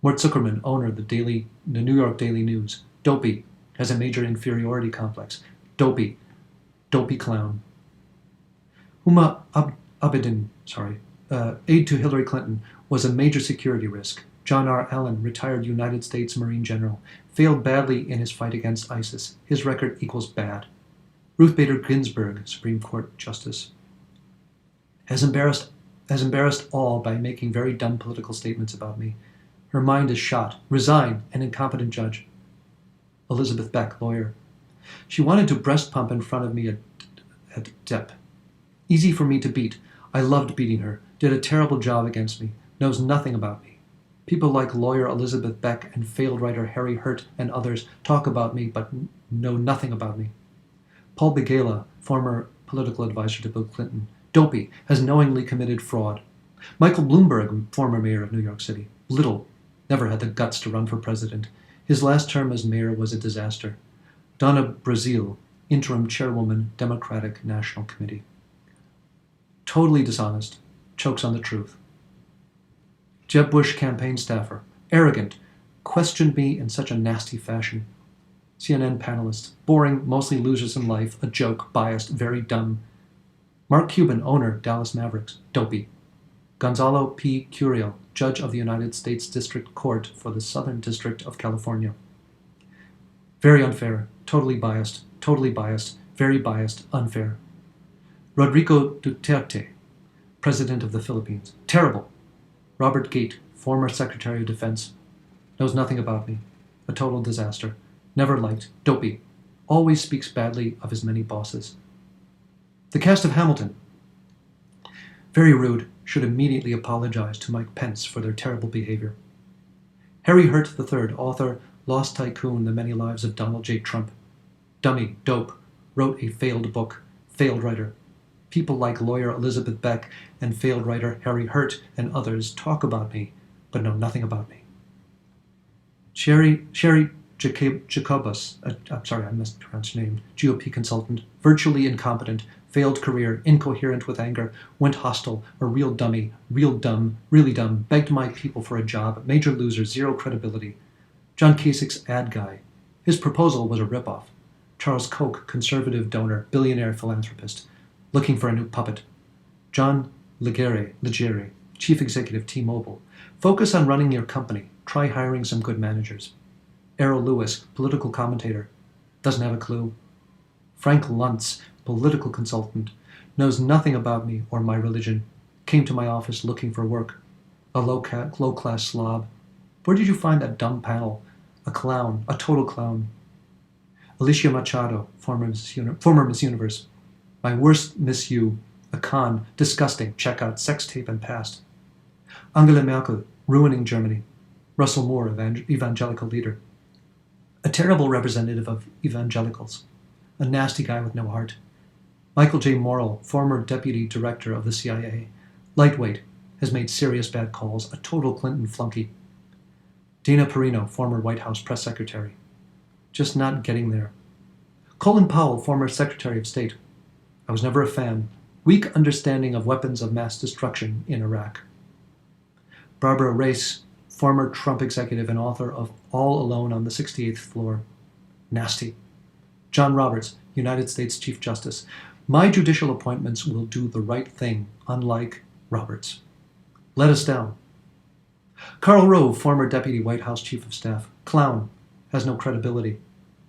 Mort Zuckerman, owner of the New York Daily News, dopey, has a major inferiority complex. Dopey clown. Huma Abedin, aide to Hillary Clinton, was a major security risk. John R. Allen, retired United States Marine General, failed badly in his fight against ISIS. His record equals bad. Ruth Bader Ginsburg, Supreme Court Justice, has embarrassed all by making very dumb political statements about me. Her mind is shot. Resign, an incompetent judge. Elizabeth Beck, lawyer. She wanted to breast pump in front of me at DEP. Easy for me to beat. I loved beating her. Did a terrible job against me. Knows nothing about me. People like lawyer Elizabeth Beck and failed writer Harry Hurt and others talk about me but know nothing about me. Paul Begala, former political advisor to Bill Clinton, dopey, has knowingly committed fraud. Michael Bloomberg, former mayor of New York City, little, never had the guts to run for president. His last term as mayor was a disaster. Donna Brazil, interim chairwoman, Democratic National Committee. Totally dishonest, chokes on the truth. Jeb Bush campaign staffer, arrogant, questioned me in such a nasty fashion. CNN panelist, boring, mostly losers in life, a joke, biased, very dumb. Mark Cuban, owner, Dallas Mavericks, dopey. Gonzalo P. Curiel, judge of the United States District Court for the Southern District of California. Very unfair, totally biased, very biased, unfair. Rodrigo Duterte, president of the Philippines, terrible. Robert Gate, former Secretary of Defense, knows nothing about me, a total disaster, never liked, dopey, always speaks badly of his many bosses. The cast of Hamilton, very rude, should immediately apologize to Mike Pence for their terrible behavior. Harry Hurt III, author, Lost Tycoon, The Many Lives of Donald J. Trump, dummy, dope, wrote a failed book, failed writer. People like lawyer Elizabeth Beck and failed writer Harry Hurt and others talk about me, but know nothing about me. Sherry Jacobus, I mispronounced your name, GOP consultant, virtually incompetent, failed career, incoherent with anger, went hostile, a real dummy, real dumb, really dumb, begged my people for a job, major loser, zero credibility. John Kasich's ad guy. His proposal was a ripoff. Charles Koch, conservative donor, billionaire philanthropist, looking for a new puppet. John Legere, chief executive, T-Mobile. Focus on running your company. Try hiring some good managers. Errol Lewis, political commentator, doesn't have a clue. Frank Luntz, political consultant, knows nothing about me or my religion, came to my office looking for work. A low-class slob. Where did you find that dumb panel? A clown, a total clown. Alicia Machado, former Miss Universe. My worst Miss You, a con, disgusting, check out, sex tape and past. Angela Merkel, ruining Germany. Russell Moore, evangelical leader. A terrible representative of evangelicals. A nasty guy with no heart. Michael J. Morrell, former deputy director of the CIA. Lightweight, has made serious bad calls, a total Clinton flunky. Dana Perino, former White House press secretary. Just not getting there. Colin Powell, former Secretary of State. I was never a fan. Weak understanding of weapons of mass destruction in Iraq. Barbara Race, former Trump executive and author of All Alone on the 68th Floor. Nasty. John Roberts, United States Chief Justice. My judicial appointments will do the right thing, unlike Roberts. Let us down. Karl Rove, former Deputy White House Chief of Staff. Clown. Has no credibility.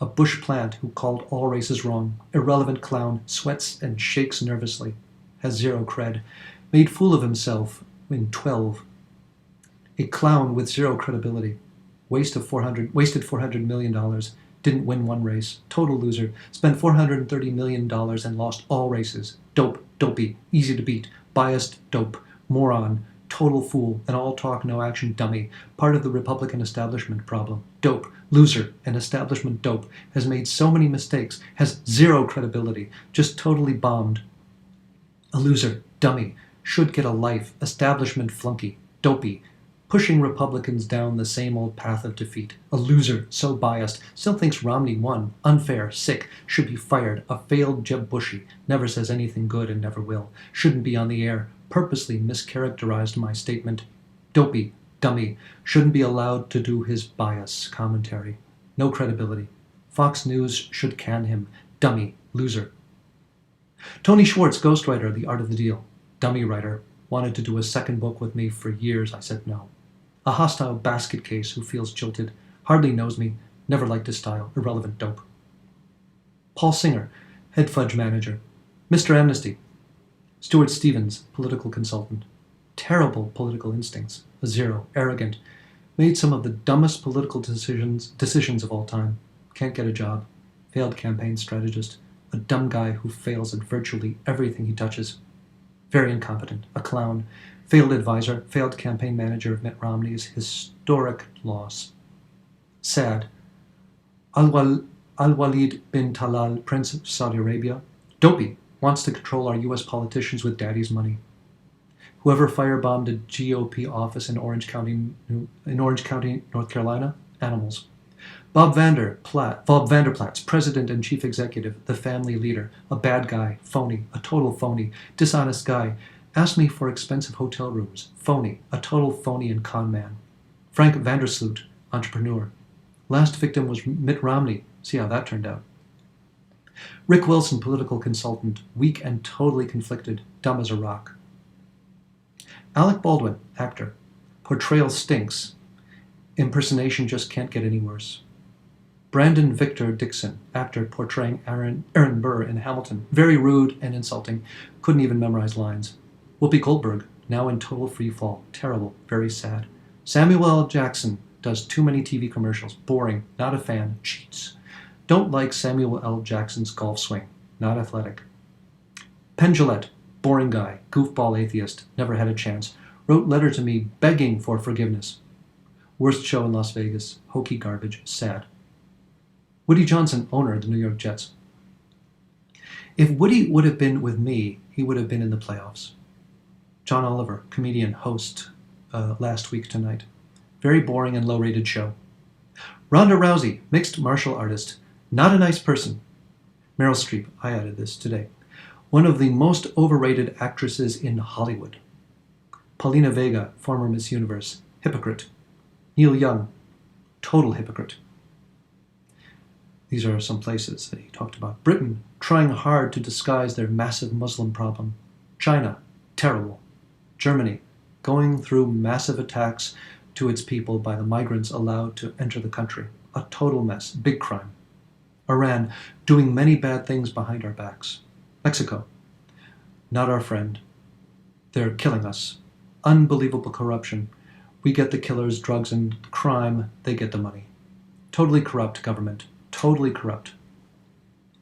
A bush plant who called all races wrong. Irrelevant clown. Sweats and shakes nervously. Has zero cred. Made fool of himself in 12. A clown with zero credibility. Wasted $400 million. Didn't win one race. Total loser. Spent $430 million and lost all races. Dope. Dopey. Easy to beat. Biased. Dope. Moron. total fool, an all-talk, no-action dummy, part of the Republican establishment problem, dope, loser, and establishment dope, has made so many mistakes, has zero credibility, just totally bombed. A loser, dummy, should get a life, establishment flunky, dopey, pushing Republicans down the same old path of defeat. A loser, so biased, still thinks Romney won, unfair, sick, should be fired, a failed Jeb Bushy, never says anything good and never will, shouldn't be on the air, purposely mischaracterized my statement. Dopey, dummy, shouldn't be allowed to do his bias commentary. No credibility. Fox News should can him. Dummy, loser. Tony Schwartz, ghostwriter, The Art of the Deal. Dummy writer. Wanted to do a second book with me for years. I said no. A hostile basket case who feels jilted, hardly knows me, never liked his style, irrelevant dope. Paul Singer, head fudge manager. Mr. Amnesty. Stuart Stevens, political consultant. Terrible political instincts, a zero, arrogant. Made some of the dumbest political decisions of all time. Can't get a job. Failed campaign strategist. A dumb guy who fails at virtually everything he touches. Very incompetent, a clown, failed advisor, failed campaign manager of Mitt Romney's historic loss. Sad. Al-Walid bin Talal, Prince of Saudi Arabia, dopey, wants to control our U.S. politicians with daddy's money. Whoever firebombed a GOP office in Orange County, North Carolina, animals. Bob Vanderplatz, president and chief executive, the family leader, a bad guy, phony, a total phony, dishonest guy, asked me for expensive hotel rooms, phony, a total phony and con man. Frank Vandersloot, entrepreneur. Last victim was Mitt Romney. See how that turned out. Rick Wilson, political consultant, weak and totally conflicted, dumb as a rock. Alec Baldwin, actor. Portrayal stinks. Impersonation just can't get any worse. Brandon Victor Dixon, actor portraying Aaron Burr in Hamilton. Very rude and insulting. Couldn't even memorize lines. Whoopi Goldberg, now in total freefall. Terrible. Very sad. Samuel L. Jackson does too many TV commercials. Boring. Not a fan. Cheats. Don't like Samuel L. Jackson's golf swing. Not athletic. Penn Jillette, boring guy. Goofball atheist. Never had a chance. Wrote letter to me begging for forgiveness. Worst show in Las Vegas. Hokey garbage. Sad. Woody Johnson, owner of the New York Jets. If Woody would have been with me, he would have been in the playoffs. John Oliver, comedian, host, last week tonight. Very boring and low-rated show. Ronda Rousey, mixed martial artist. Not a nice person. Meryl Streep, I added this today. One of the most overrated actresses in Hollywood. Paulina Vega, former Miss Universe. Hypocrite. Neil Young, total hypocrite. These are some places that he talked about. Britain, trying hard to disguise their massive Muslim problem. China, terrible. Germany, going through massive attacks to its people by the migrants allowed to enter the country. A total mess, big crime. Iran, doing many bad things behind our backs. Mexico, not our friend. They're killing us. Unbelievable corruption. We get the killers, drugs, and crime. They get the money. Totally corrupt government. Totally corrupt.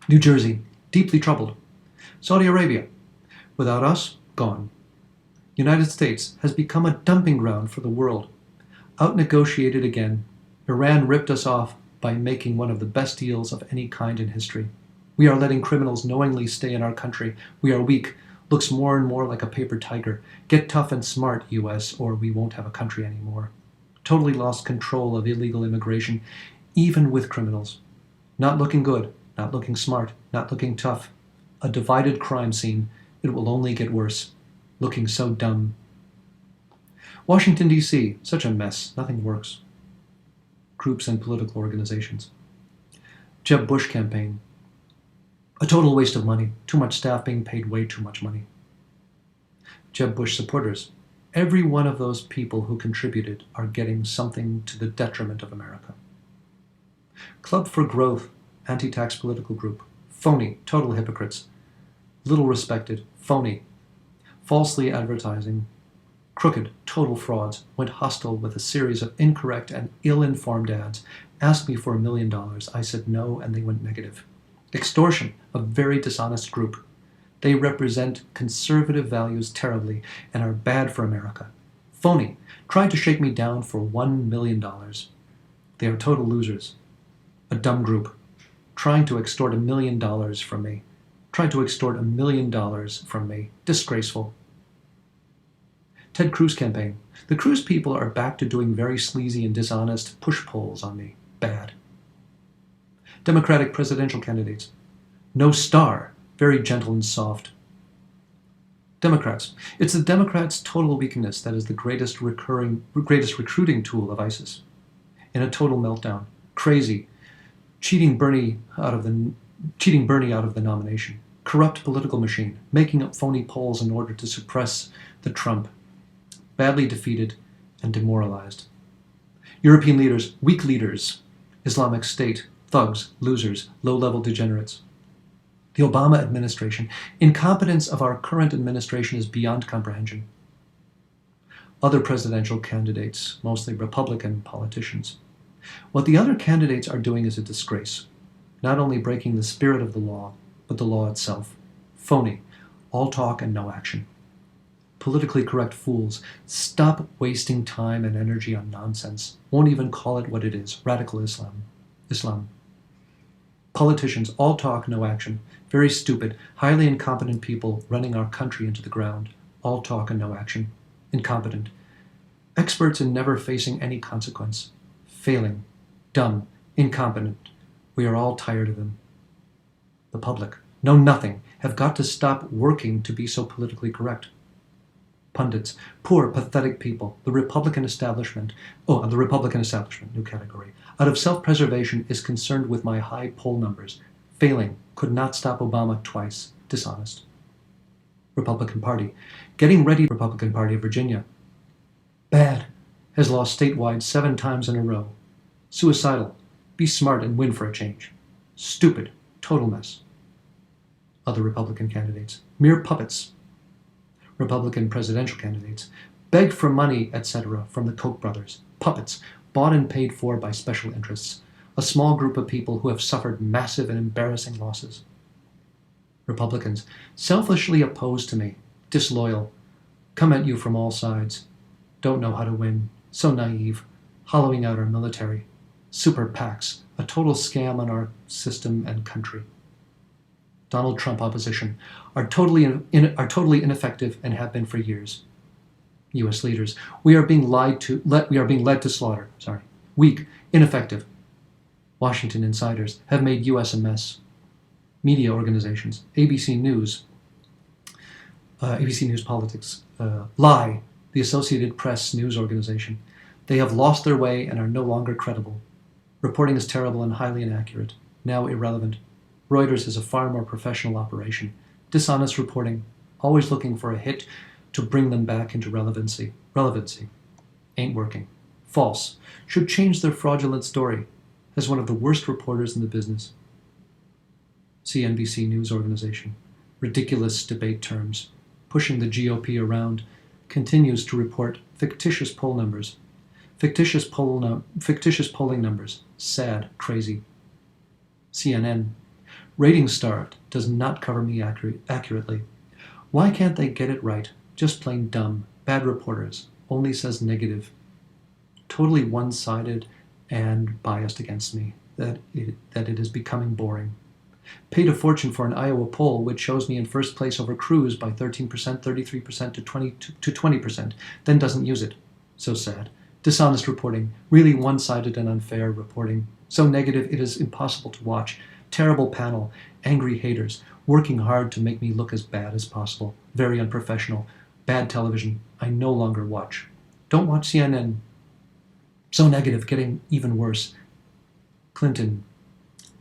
New Jersey, deeply troubled. Saudi Arabia, without us, gone. United States has become a dumping ground for the world. Out-negotiated again. Iran ripped us off by making one of the best deals of any kind in history. We are letting criminals knowingly stay in our country. We are weak. Looks more and more like a paper tiger. Get tough and smart, U.S., or we won't have a country anymore. Totally lost control of illegal immigration, even with criminals. Not looking good, not looking smart, not looking tough. A divided crime scene. It will only get worse. Looking so dumb. Washington, D.C., such a mess. Nothing works. Groups and political organizations. Jeb Bush campaign. A total waste of money. Too much staff being paid way too much money. Jeb Bush supporters. Every one of those people who contributed are getting something to the detriment of America. Club for Growth, anti-tax political group. Phony, total hypocrites. Little respected, phony. Falsely advertising. Crooked, total frauds. Went hostile with a series of incorrect and ill-informed ads. Asked me for $1 million. I said no, and they went negative. Extortion, a very dishonest group. They represent conservative values terribly and are bad for America. Phony. Tried to shake me down for $1 million. They are total losers. A dumb group. Trying to extort $1 million from me. Tried to extort $1 million from me. Disgraceful. Ted Cruz campaign. The Cruz people are back to doing very sleazy and dishonest push polls on me. Bad. Democratic presidential candidates. No star. Very gentle and soft. Democrats. It's the Democrats' total weakness that is the greatest recruiting tool of ISIS. In a total meltdown. Crazy. Cheating Bernie out of the nomination. Corrupt political machine. Making up phony polls in order to suppress the Trump. Badly defeated and demoralized. European leaders, weak leaders. Islamic State, thugs, losers, low-level degenerates. The Obama administration. Incompetence of our current administration is beyond comprehension. Other presidential candidates, mostly Republican politicians. What the other candidates are doing is a disgrace. Not only breaking the spirit of the law, but the law itself. Phony. All talk and no action. Politically correct fools. Stop wasting time and energy on nonsense. Won't even call it what it is. Radical Islam. Politicians, all talk, no action. Very stupid, highly incompetent people running our country into the ground. All talk and no action. Incompetent. Experts in never facing any consequence. Failing. Dumb. Incompetent. We are all tired of them. The public, know nothing, have got to stop working to be so politically correct. Pundits, poor, pathetic people, the Republican establishment, new category, out of self-preservation is concerned with my high poll numbers. Failing, could not stop Obama twice, dishonest. Republican Party, getting ready, Republican Party of Virginia. Bad, has lost statewide 7 times in a row. Suicidal, be smart and win for a change. Stupid, total mess. Other Republican candidates, mere puppets. Republican presidential candidates, beg for money, etc. from the Koch brothers. Puppets, bought and paid for by special interests. A small group of people who have suffered massive and embarrassing losses. Republicans, selfishly opposed to me, disloyal, come at you from all sides, don't know how to win, so naive, hollowing out our military. Super PACs, a total scam on our system and country. Donald Trump opposition are totally ineffective and have been for years. U.S. leaders, we are being led to slaughter. Weak, ineffective. Washington insiders have made U.S. a mess. Media organizations, ABC News Politics, lie. The Associated Press news organization. They have lost their way and are no longer credible. Reporting is terrible and highly inaccurate, now irrelevant. Reuters is a far more professional operation. Dishonest reporting, always looking for a hit to bring them back into relevancy. Ain't working. False. Should change their fraudulent story. Has one of the worst reporters in the business. CNBC News Organization. Ridiculous debate terms. Pushing the GOP around. Continues to report fictitious poll numbers. Fictitious polling numbers. Sad. Crazy. CNN. Ratings starved, does not cover me accurately. Why can't they get it right? Just plain dumb. Bad reporters. Only says negative. Totally one-sided and biased against me. That it is becoming boring. Paid a fortune for an Iowa poll which shows me in first place over Cruz by 13%, 33% to 20%, then doesn't use it. So sad. Dishonest reporting. Really one-sided and unfair reporting. So negative it is impossible to watch. Terrible panel, angry haters, working hard to make me look as bad as possible. Very unprofessional. Bad television. I no longer watch. Don't watch CNN. So negative, getting even worse. Clinton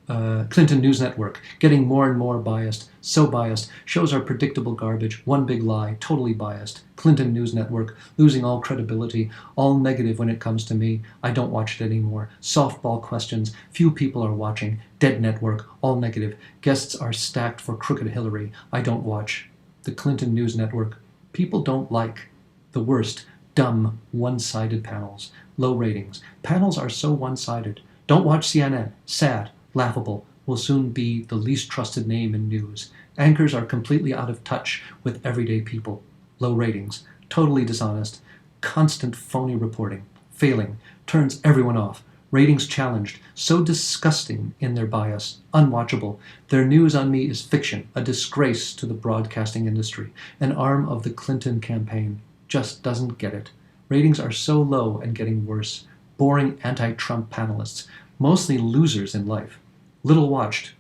News Network, getting more and more biased. So biased. Shows are predictable garbage. One big lie. Totally biased. Clinton News Network, losing all credibility. All negative when it comes to me. I don't watch it anymore. Softball questions. Few people are watching. Dead network. All negative. Guests are stacked for crooked Hillary. I don't watch. The Clinton News Network. People don't like. The worst. Dumb, one-sided panels. Low ratings. Panels are so one-sided. Don't watch CNN. Sad. Laughable. Will soon be the least trusted name in news. Anchors are completely out of touch with everyday people. Low ratings. Totally dishonest. constant phony reporting. Failing. Turns everyone off. Ratings challenged. So disgusting in their bias. Unwatchable. Their news on me is fiction. A disgrace to the broadcasting industry. An arm of the Clinton campaign. Just doesn't get it. Ratings are so low and getting worse. Boring anti-Trump panelists. Mostly losers in life. Little watched.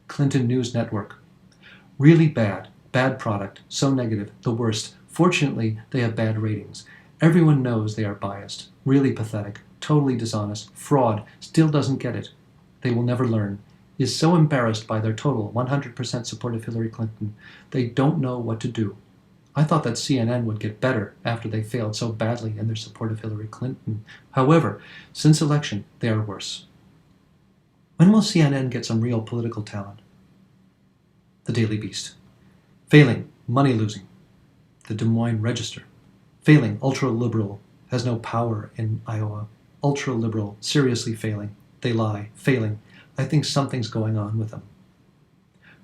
Clinton News Network. Really bad. Bad product. So negative. The worst. Fortunately, they have bad ratings. Everyone knows they are biased. Really pathetic. Totally dishonest. Fraud. Still doesn't get it. They will never learn. Is so embarrassed by their total 100% support of Hillary Clinton. They don't know what to do. I thought that CNN would get better after they failed so badly in their support of Hillary Clinton. However, since election, they are worse. When will CNN get some real political talent? The Daily Beast. Failing. Money losing. The Des Moines Register. Failing. Ultra-liberal. Has no power in Iowa. Ultra-liberal. Seriously failing. They lie. Failing. I think something's going on with them.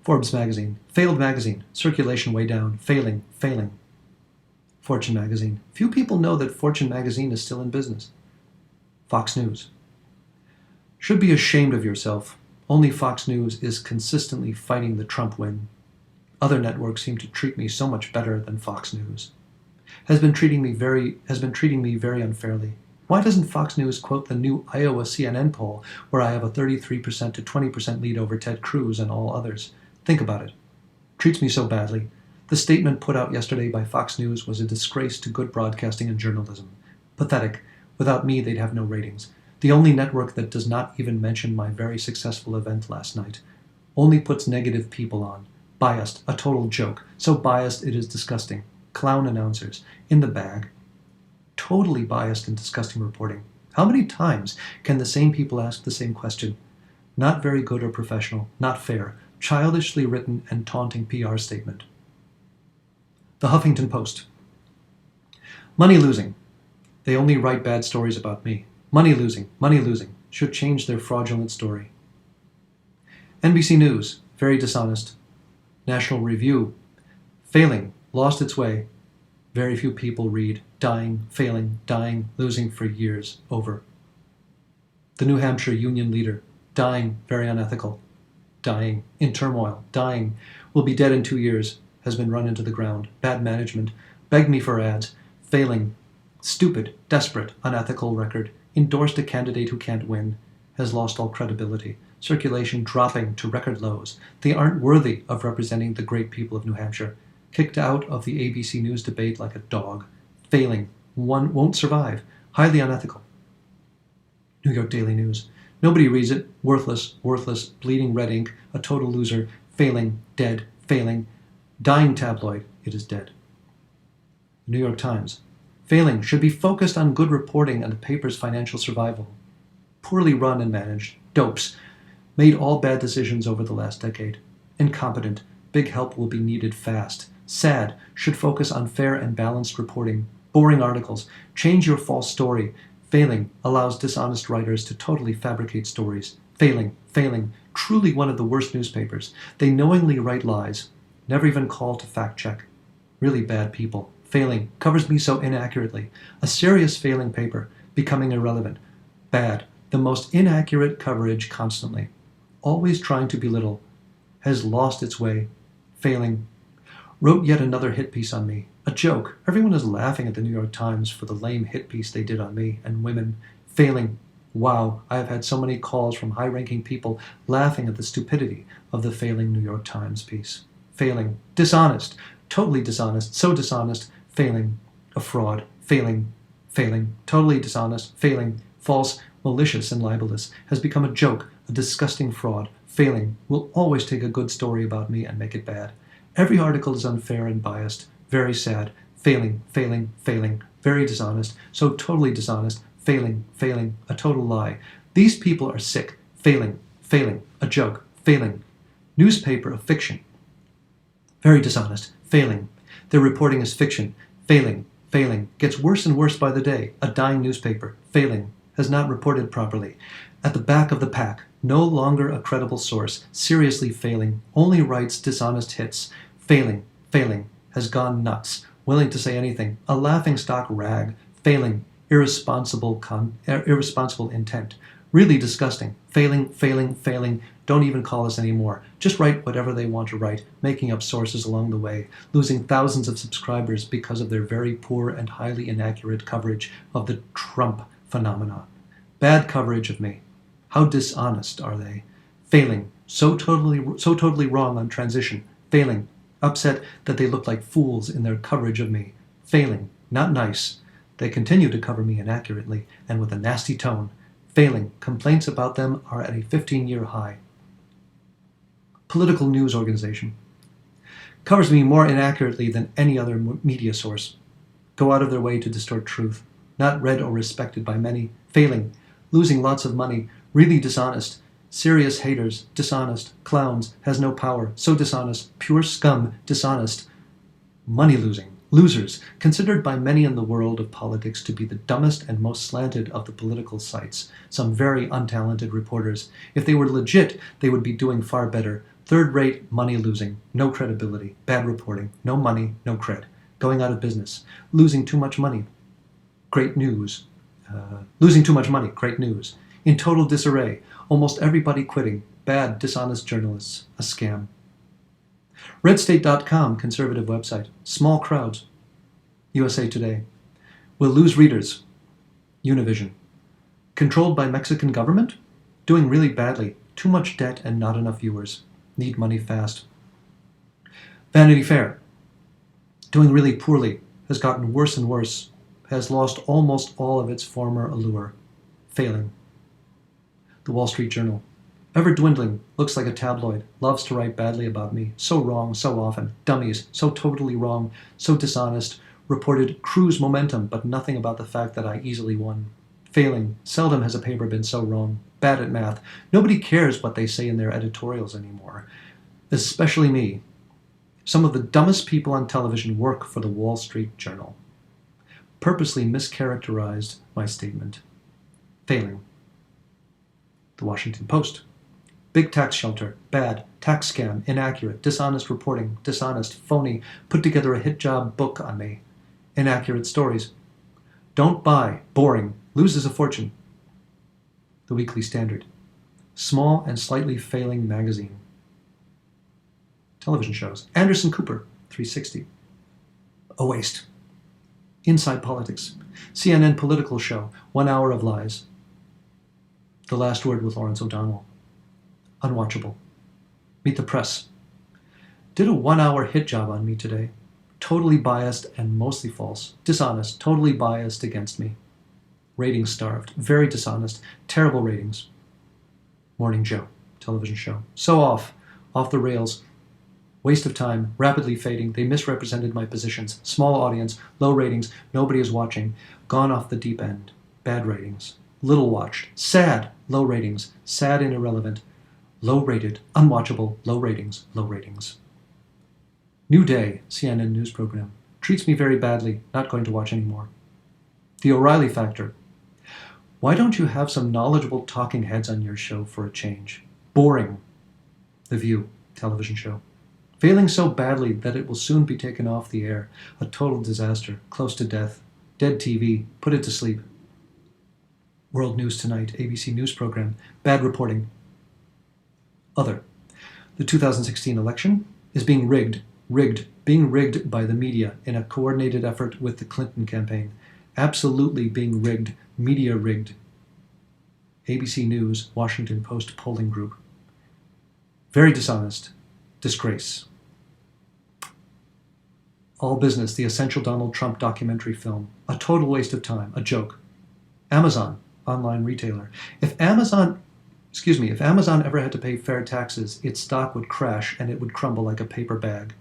Forbes magazine. Failed magazine. Circulation way down. Failing. Failing. Fortune magazine. Few people know that Fortune magazine is still in business. Fox News. Should be ashamed of yourself. Only Fox News is consistently fighting the Trump win. Other networks seem to treat me so much better than Fox News. Has been treating me very unfairly. Why doesn't Fox News quote the new Iowa CNN poll where I have a 33% to 20% lead over Ted Cruz and all others? Think about it. Treats me so badly. The statement put out yesterday by Fox News was a disgrace to good broadcasting and journalism. Pathetic. Without me, they'd have no ratings. The only network that does not even mention my very successful event last night. Only puts negative people on. Biased. A total joke. So biased it is disgusting. Clown announcers. In the bag. Totally biased and disgusting reporting. How many times can the same people ask the same question? Not very good or professional. Not fair. Childishly written and taunting PR statement. The Huffington Post. Money losing. They only write bad stories about me. Money losing. Money losing. Should change their fraudulent story. NBC News. Very dishonest. National Review. Failing. Lost its way. Very few people read. Dying. Failing. Dying. Losing for years. Over. The New Hampshire Union Leader. Dying. Very unethical. Dying. In turmoil. Dying. Will be dead in 2 years. Has been run into the ground. Bad management. Begged me for ads. Failing. Stupid. Desperate. Unethical record. Endorsed a candidate who can't win. Has lost all credibility. Circulation dropping to record lows. They aren't worthy of representing the great people of New Hampshire. Kicked out of the ABC News debate like a dog. Failing. One won't survive. Highly unethical. New York Daily News. Nobody reads it. Worthless. Worthless. Bleeding red ink. A total loser. Failing. Dead. Failing. Dying tabloid. It is dead. New York Times. Failing. Should be focused on good reporting and the paper's financial survival. Poorly run and managed. Dopes. Made all bad decisions over the last decade. Incompetent. Big help will be needed fast. Sad. Should focus on fair and balanced reporting. Boring articles. Change your false story. Failing. Allows dishonest writers to totally fabricate stories. Failing. Failing. Truly one of the worst newspapers. They knowingly write lies. Never even call to fact check. Really bad people. Failing. Covers me so inaccurately. A serious failing paper. Becoming irrelevant. Bad. The most inaccurate coverage constantly. Always trying to belittle. Has lost its way. Failing. Wrote yet another hit piece on me. A joke. Everyone is laughing at the New York Times for the lame hit piece they did on me and women. Failing. Wow, I have had so many calls from high-ranking people laughing at the stupidity of the failing New York Times piece. Failing. Dishonest. Totally dishonest. So dishonest. Failing. A fraud. Failing. Failing. Totally dishonest. Failing. False. Malicious and libelous. Has become a joke. A disgusting fraud. Failing. Will always take a good story about me and make it bad. Every article is unfair and biased. Very sad. Failing. Failing. Failing. Very dishonest. So totally dishonest. Failing. Failing. A total lie. These people are sick. Failing. Failing. A joke. Failing. Newspaper of fiction. Very dishonest. Failing. Their reporting is fiction. Failing. Failing. Gets worse and worse by the day. A dying newspaper. Failing. Has not reported properly. At the back of the pack. No longer a credible source. Seriously failing. Only writes dishonest hits. Failing. Failing. Has gone nuts. Willing to say anything. A laughingstock rag. Failing, irresponsible intent. Really disgusting. Failing, failing, failing. Don't even call us anymore. Just write whatever they want to write, making up sources along the way, losing thousands of subscribers because of their very poor and highly inaccurate coverage of the Trump phenomena. Bad coverage of me. How dishonest are they? Failing, so totally wrong on transition. Failing, upset that they look like fools in their coverage of me. Failing, not nice. They continue to cover me inaccurately and with a nasty tone. Failing, complaints about them are at a 15-year high. Political news organization. Covers me more inaccurately than any other media source. Go out of their way to distort truth. Not read or respected by many. Failing, losing lots of money, really dishonest. Serious haters, dishonest. Clowns, has no power, so dishonest. Pure scum, dishonest. Money losing. Losers, considered by many in the world of politics to be the dumbest and most slanted of the political sites. Some very untalented reporters. If they were legit, they would be doing far better. Third-rate, money losing. No credibility. Bad reporting. No money, no cred. Going out of business. Losing too much money. Great news. Losing too much money. Great news. In total disarray. Almost everybody quitting. Bad, dishonest journalists. A scam. RedState.com, conservative website. Small crowds. USA Today. Will lose readers. Univision. Controlled by Mexican government? Doing really badly. Too much debt and not enough viewers. Need money fast. Vanity Fair. Doing really poorly. Has gotten worse and worse. Has lost almost all of its former allure. Failing. The Wall Street Journal. Ever dwindling, looks like a tabloid, loves to write badly about me, so wrong, so often, dummies, so totally wrong, so dishonest, reported cruise momentum, but nothing about the fact that I easily won. Failing, seldom has a paper been so wrong, bad at math, nobody cares what they say in their editorials anymore, especially me. Some of the dumbest people on television work for the Wall Street Journal. Purposely mischaracterized my statement. Failing. The Washington Post. Big tax shelter, bad, tax scam, inaccurate, dishonest reporting, dishonest, phony, put together a hit job book on me. Inaccurate stories. Don't buy, boring, loses a fortune. The Weekly Standard. Small and slightly failing magazine. Television shows. Anderson Cooper, 360. A waste. Inside Politics. CNN Political Show, 1 hour of lies. The Last Word with Lawrence O'Donnell. Unwatchable. Meet the Press. Did a 1 hour hit job on me today. Totally biased and mostly false. Dishonest. Totally biased against me. Ratings starved. Very dishonest. Terrible ratings. Morning Joe. Television show. So off. Off the rails. Waste of time. Rapidly fading. They misrepresented my positions. Small audience. Low ratings. Nobody is watching. Gone off the deep end. Bad ratings. Little watched. Sad. Low ratings. Sad and irrelevant. Low rated. Unwatchable. Low ratings. Low ratings. New Day, CNN news program. Treats me very badly. Not going to watch anymore. The O'Reilly Factor. Why don't you have some knowledgeable talking heads on your show for a change? Boring. The View, television show. Failing so badly that it will soon be taken off the air. A total disaster. Close to death. Dead TV. Put it to sleep. World News Tonight, ABC news program. Bad reporting. Other. The 2016 election is being rigged. Being rigged by the media in a coordinated effort with the Clinton campaign. Absolutely being rigged. Media rigged. ABC News, Washington Post polling group. Very dishonest. Disgrace. All Business, the essential Donald Trump documentary film. A total waste of time. A joke. Amazon, online retailer. If Amazon ever had to pay fair taxes, its stock would crash and it would crumble like a paper bag.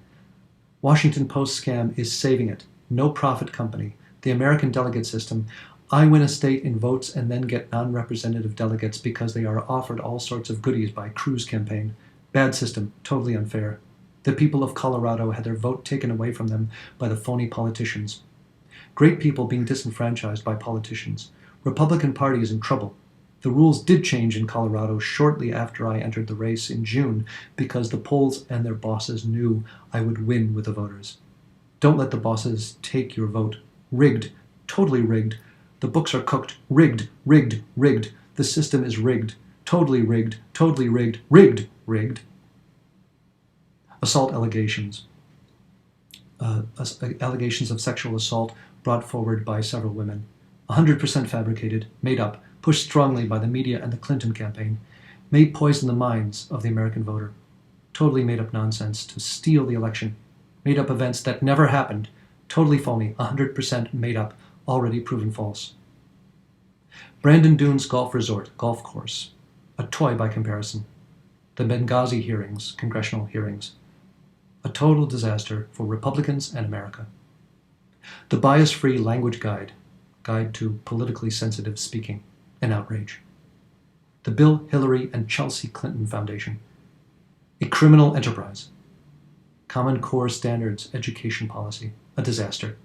Washington Post scam is saving it. No profit company. The American delegate system. I win a state in votes and then get non-representative delegates because they are offered all sorts of goodies by Cruz campaign. Bad system. Totally unfair. The people of Colorado had their vote taken away from them by the phony politicians. Great people being disenfranchised by politicians. Republican Party is in trouble. The rules did change in Colorado shortly after I entered the race in June because the polls and their bosses knew I would win with the voters. Don't let the bosses take your vote. Rigged. totally rigged. The books are cooked, rigged, rigged, rigged. The system is rigged, totally rigged, rigged, rigged. Assault allegations. Allegations of sexual assault brought forward by several women. 100% fabricated, made up, pushed strongly by the media and the Clinton campaign, may poison the minds of the American voter. Totally made up nonsense to steal the election. Made up events that never happened. Totally phony, 100% made up, already proven false. Brandon Dunes Golf Resort, golf course. A toy by comparison. The Benghazi hearings, congressional hearings. A total disaster for Republicans and America. The Bias-Free Language Guide to politically sensitive speaking, an outrage. The Bill, Hillary, and Chelsea Clinton Foundation, a criminal enterprise. Common Core Standards education policy, a disaster.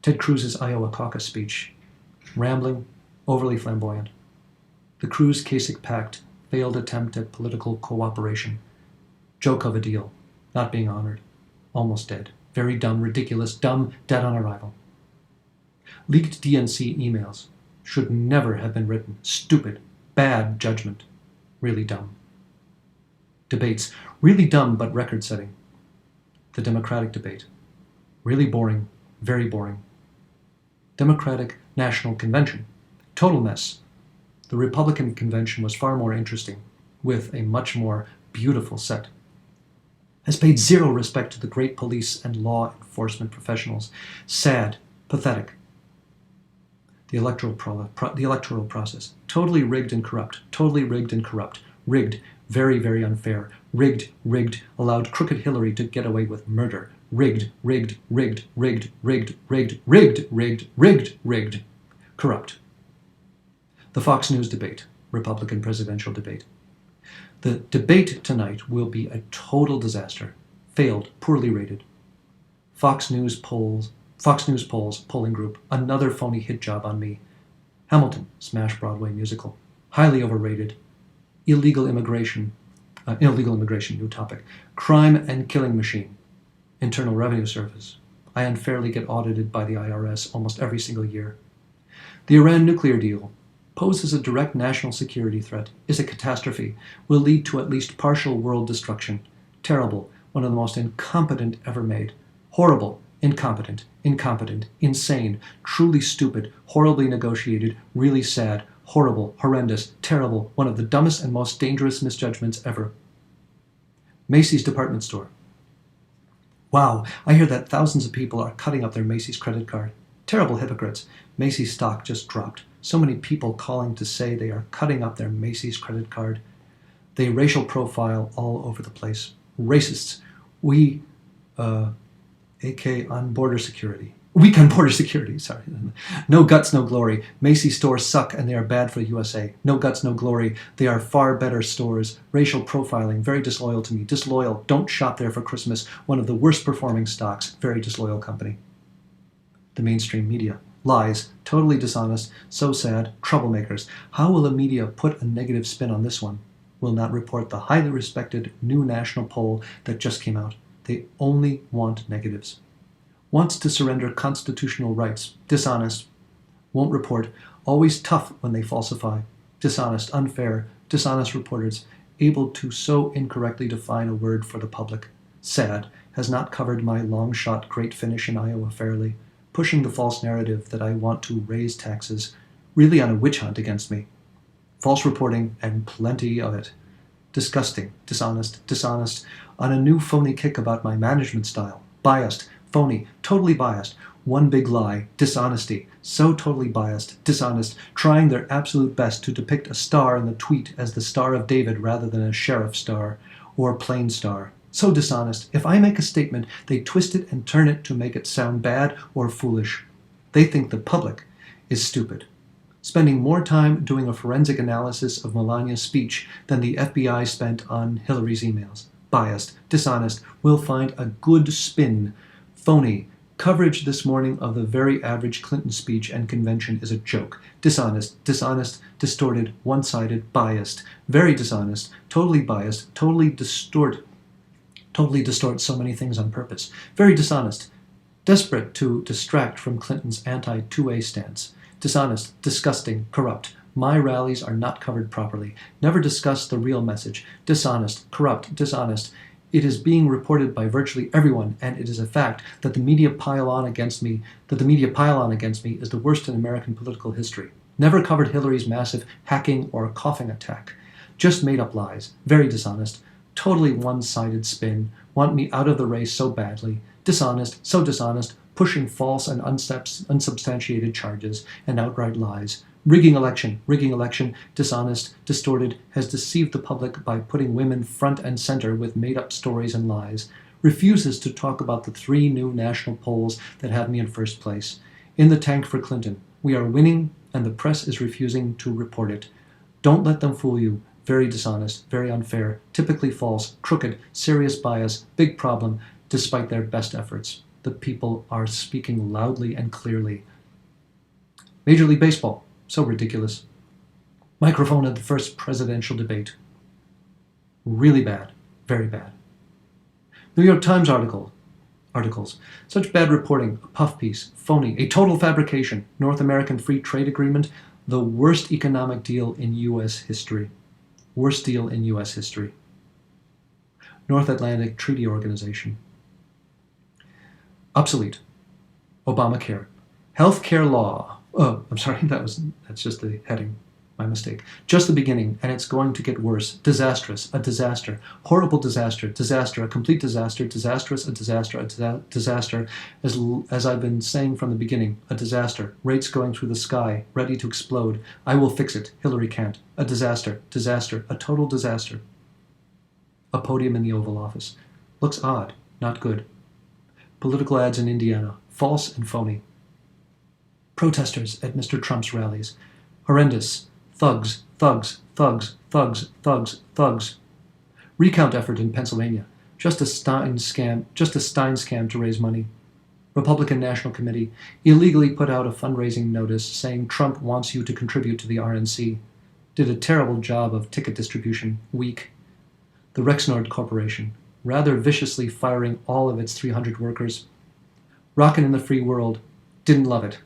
Ted Cruz's Iowa caucus speech, rambling, overly flamboyant. The Cruz-Kasich Pact, failed attempt at political cooperation. Joke of a deal, not being honored, almost dead. Very dumb, ridiculous, dumb, dead on arrival. Leaked DNC emails, should never have been written. Stupid, bad judgment, really dumb. Debates, really dumb but record-setting. The Democratic debate, really boring, very boring. Democratic National Convention, total mess. The Republican convention was far more interesting, with a much more beautiful set. Has paid zero respect to the great police and law enforcement professionals. Sad, pathetic. The electoral process, totally rigged and corrupt, totally rigged and corrupt, rigged, very, very unfair, rigged, rigged, allowed crooked Hillary to get away with murder, rigged, rigged, rigged, rigged, rigged, rigged, rigged, rigged, rigged, rigged, corrupt. The Fox News debate, Republican presidential debate. The debate tonight will be a total disaster, failed, poorly rated. Fox News polls, polling group, another phony hit job on me. Hamilton, smash Broadway musical, highly overrated. Illegal immigration, new topic. Crime and killing machine, Internal Revenue Service. I unfairly get audited by the IRS almost every single year. The Iran nuclear deal poses a direct national security threat, is a catastrophe, will lead to at least partial world destruction. Terrible, one of the most incompetent ever made. Horrible, incompetent, insane, truly stupid, horribly negotiated, really sad, horrible, horrendous, terrible, one of the dumbest and most dangerous misjudgments ever. Macy's department store. Wow, I hear that thousands of people are cutting up their Macy's credit card. Terrible hypocrites. Macy's stock just dropped. So many people calling to say they are cutting up their Macy's credit card. They racial profile all over the place. Racists. We, AK on border security. Weak on border security, sorry. No guts, no glory. Macy's stores suck and they are bad for the USA. No guts, no glory. They are far better stores. Racial profiling, very disloyal to me. Disloyal, don't shop there for Christmas. One of the worst performing stocks, very disloyal company. The mainstream media. Lies, totally dishonest, so sad, troublemakers. How will the media put a negative spin on this one? Will not report the highly respected new national poll that just came out. They only want negatives. Wants to surrender constitutional rights, dishonest, won't report, always tough when they falsify, dishonest, unfair, dishonest reporters, able to so incorrectly define a word for the public. Sad, has not covered my long-shot great finish in Iowa fairly, pushing the false narrative that I want to raise taxes, really on a witch hunt against me. False reporting, and plenty of it. Disgusting, dishonest, on a new phony kick about my management style, biased, phony, totally biased, one big lie, dishonesty, so totally biased, dishonest, trying their absolute best to depict a star in the tweet as the Star of David rather than a sheriff star or plain star. So dishonest. If I make a statement, they twist it and turn it to make it sound bad or foolish. They think the public is stupid. Spending more time doing a forensic analysis of Melania's speech than the FBI spent on Hillary's emails. Biased, dishonest, will find a good spin. Phony. Coverage this morning of the very average Clinton speech and convention is a joke. Dishonest, distorted, one-sided, biased. Very dishonest, totally biased, totally distort so many things on purpose. Very dishonest. desperate to distract from Clinton's anti-2A stance. Dishonest, disgusting, corrupt. My rallies are not covered properly. Never discuss the real message. Dishonest, corrupt, dishonest. It is being reported by virtually everyone, and it is a fact that the media pile on against me is the worst in American political history. Never covered Hillary's massive hacking or coughing attack. Just made up lies. Very dishonest. Totally one-sided spin. Want me out of the race so badly. Dishonest, so dishonest, pushing false and unsubstantiated charges and outright lies. Rigging election, dishonest, distorted, has deceived the public by putting women front and center with made-up stories and lies. Refuses to talk about the 3 new national polls that have me in first place. In the tank for Clinton. We are winning, and the press is refusing to report it. Don't let them fool you. Very dishonest, very unfair, typically false, crooked, serious bias, big problem, despite their best efforts. The people are speaking loudly and clearly. Major League Baseball. So ridiculous. Microphone at the first presidential debate. Really bad. Very bad. New York Times articles. Such bad reporting. A puff piece. Phony. A total fabrication. North American Free Trade Agreement. The worst economic deal in U.S. history. Worst deal in U.S. history. North Atlantic Treaty Organization. Obsolete. Obamacare. Healthcare law. Oh, I'm sorry, that's just the heading. My mistake. Just the beginning, and it's going to get worse. Disastrous. A disaster. Horrible disaster. Disaster. A complete disaster. Disastrous. A disaster. A disaster. As I've been saying from the beginning. A disaster. Rates going through the sky. Ready to explode. I will fix it. Hillary can't. A disaster. Disaster. A total disaster. A podium in the Oval Office. Looks odd. Not good. Political ads in Indiana. False and phony. Protesters at Mr. Trump's rallies. Horrendous. Thugs, thugs, thugs, thugs, thugs, thugs. Recount effort in Pennsylvania. Just a Stein scam to raise money. Republican National Committee illegally put out a fundraising notice saying Trump wants you to contribute to the RNC. Did a terrible job of ticket distribution. Weak. The Rexnord Corporation, rather viciously firing all of its 300 workers. Rockin' in the Free World. Didn't love it.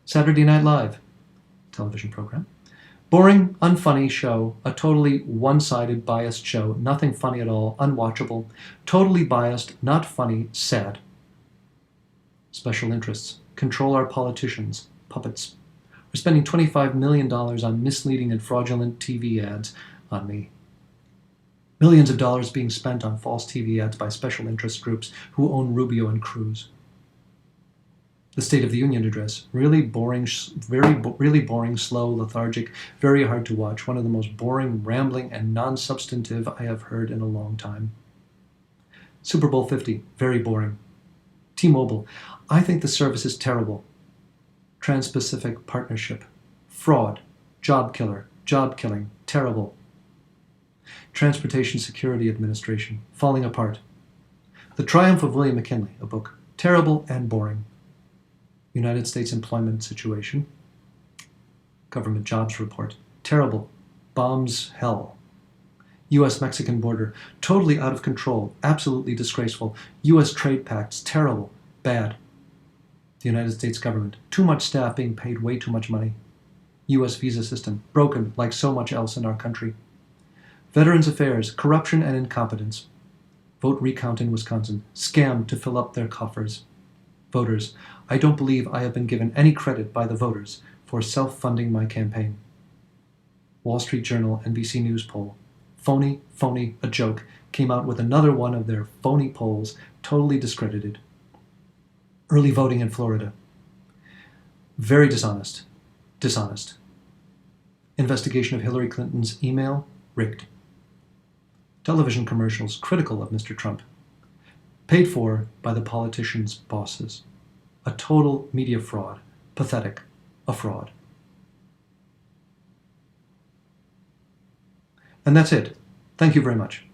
Saturday Night Live, television program. Boring, unfunny show, a totally one-sided, biased show, nothing funny at all, unwatchable, totally biased, not funny, sad. Special interests, control our politicians, puppets. We're spending $25 million on misleading and fraudulent TV ads on me. Millions of dollars being spent on false TV ads by special interest groups who own Rubio and Cruz. The State of the Union address. Really boring, really boring, slow, lethargic, very hard to watch. One of the most boring, rambling, and non-substantive I have heard in a long time. Super Bowl 50. Very boring. T-Mobile. I think the service is terrible. Trans-Pacific Partnership. Fraud. Job killer. Job killing. Terrible. Transportation Security Administration. Falling apart. The Triumph of William McKinley. A book. Terrible and boring. United States employment situation. Government jobs report. Terrible. Bombs hell. U.S.-Mexican border. Totally out of control. Absolutely disgraceful. U.S. trade pacts. Terrible. Bad. The United States government. Too much staff being paid way too much money. U.S. visa system. Broken like so much else in our country. Veterans Affairs. Corruption and incompetence. Vote recount in Wisconsin. Scam to fill up their coffers. Voters. I don't believe I have been given any credit by the voters for self-funding my campaign. Wall Street Journal, NBC News poll. Phony, phony, a joke. Came out with another one of their phony polls, totally discredited. Early voting in Florida. Very dishonest. Dishonest. Investigation of Hillary Clinton's email, rigged. Television commercials critical of Mr. Trump. Paid for by the politicians' bosses. A total media fraud. Pathetic. A fraud. And that's it. Thank you very much.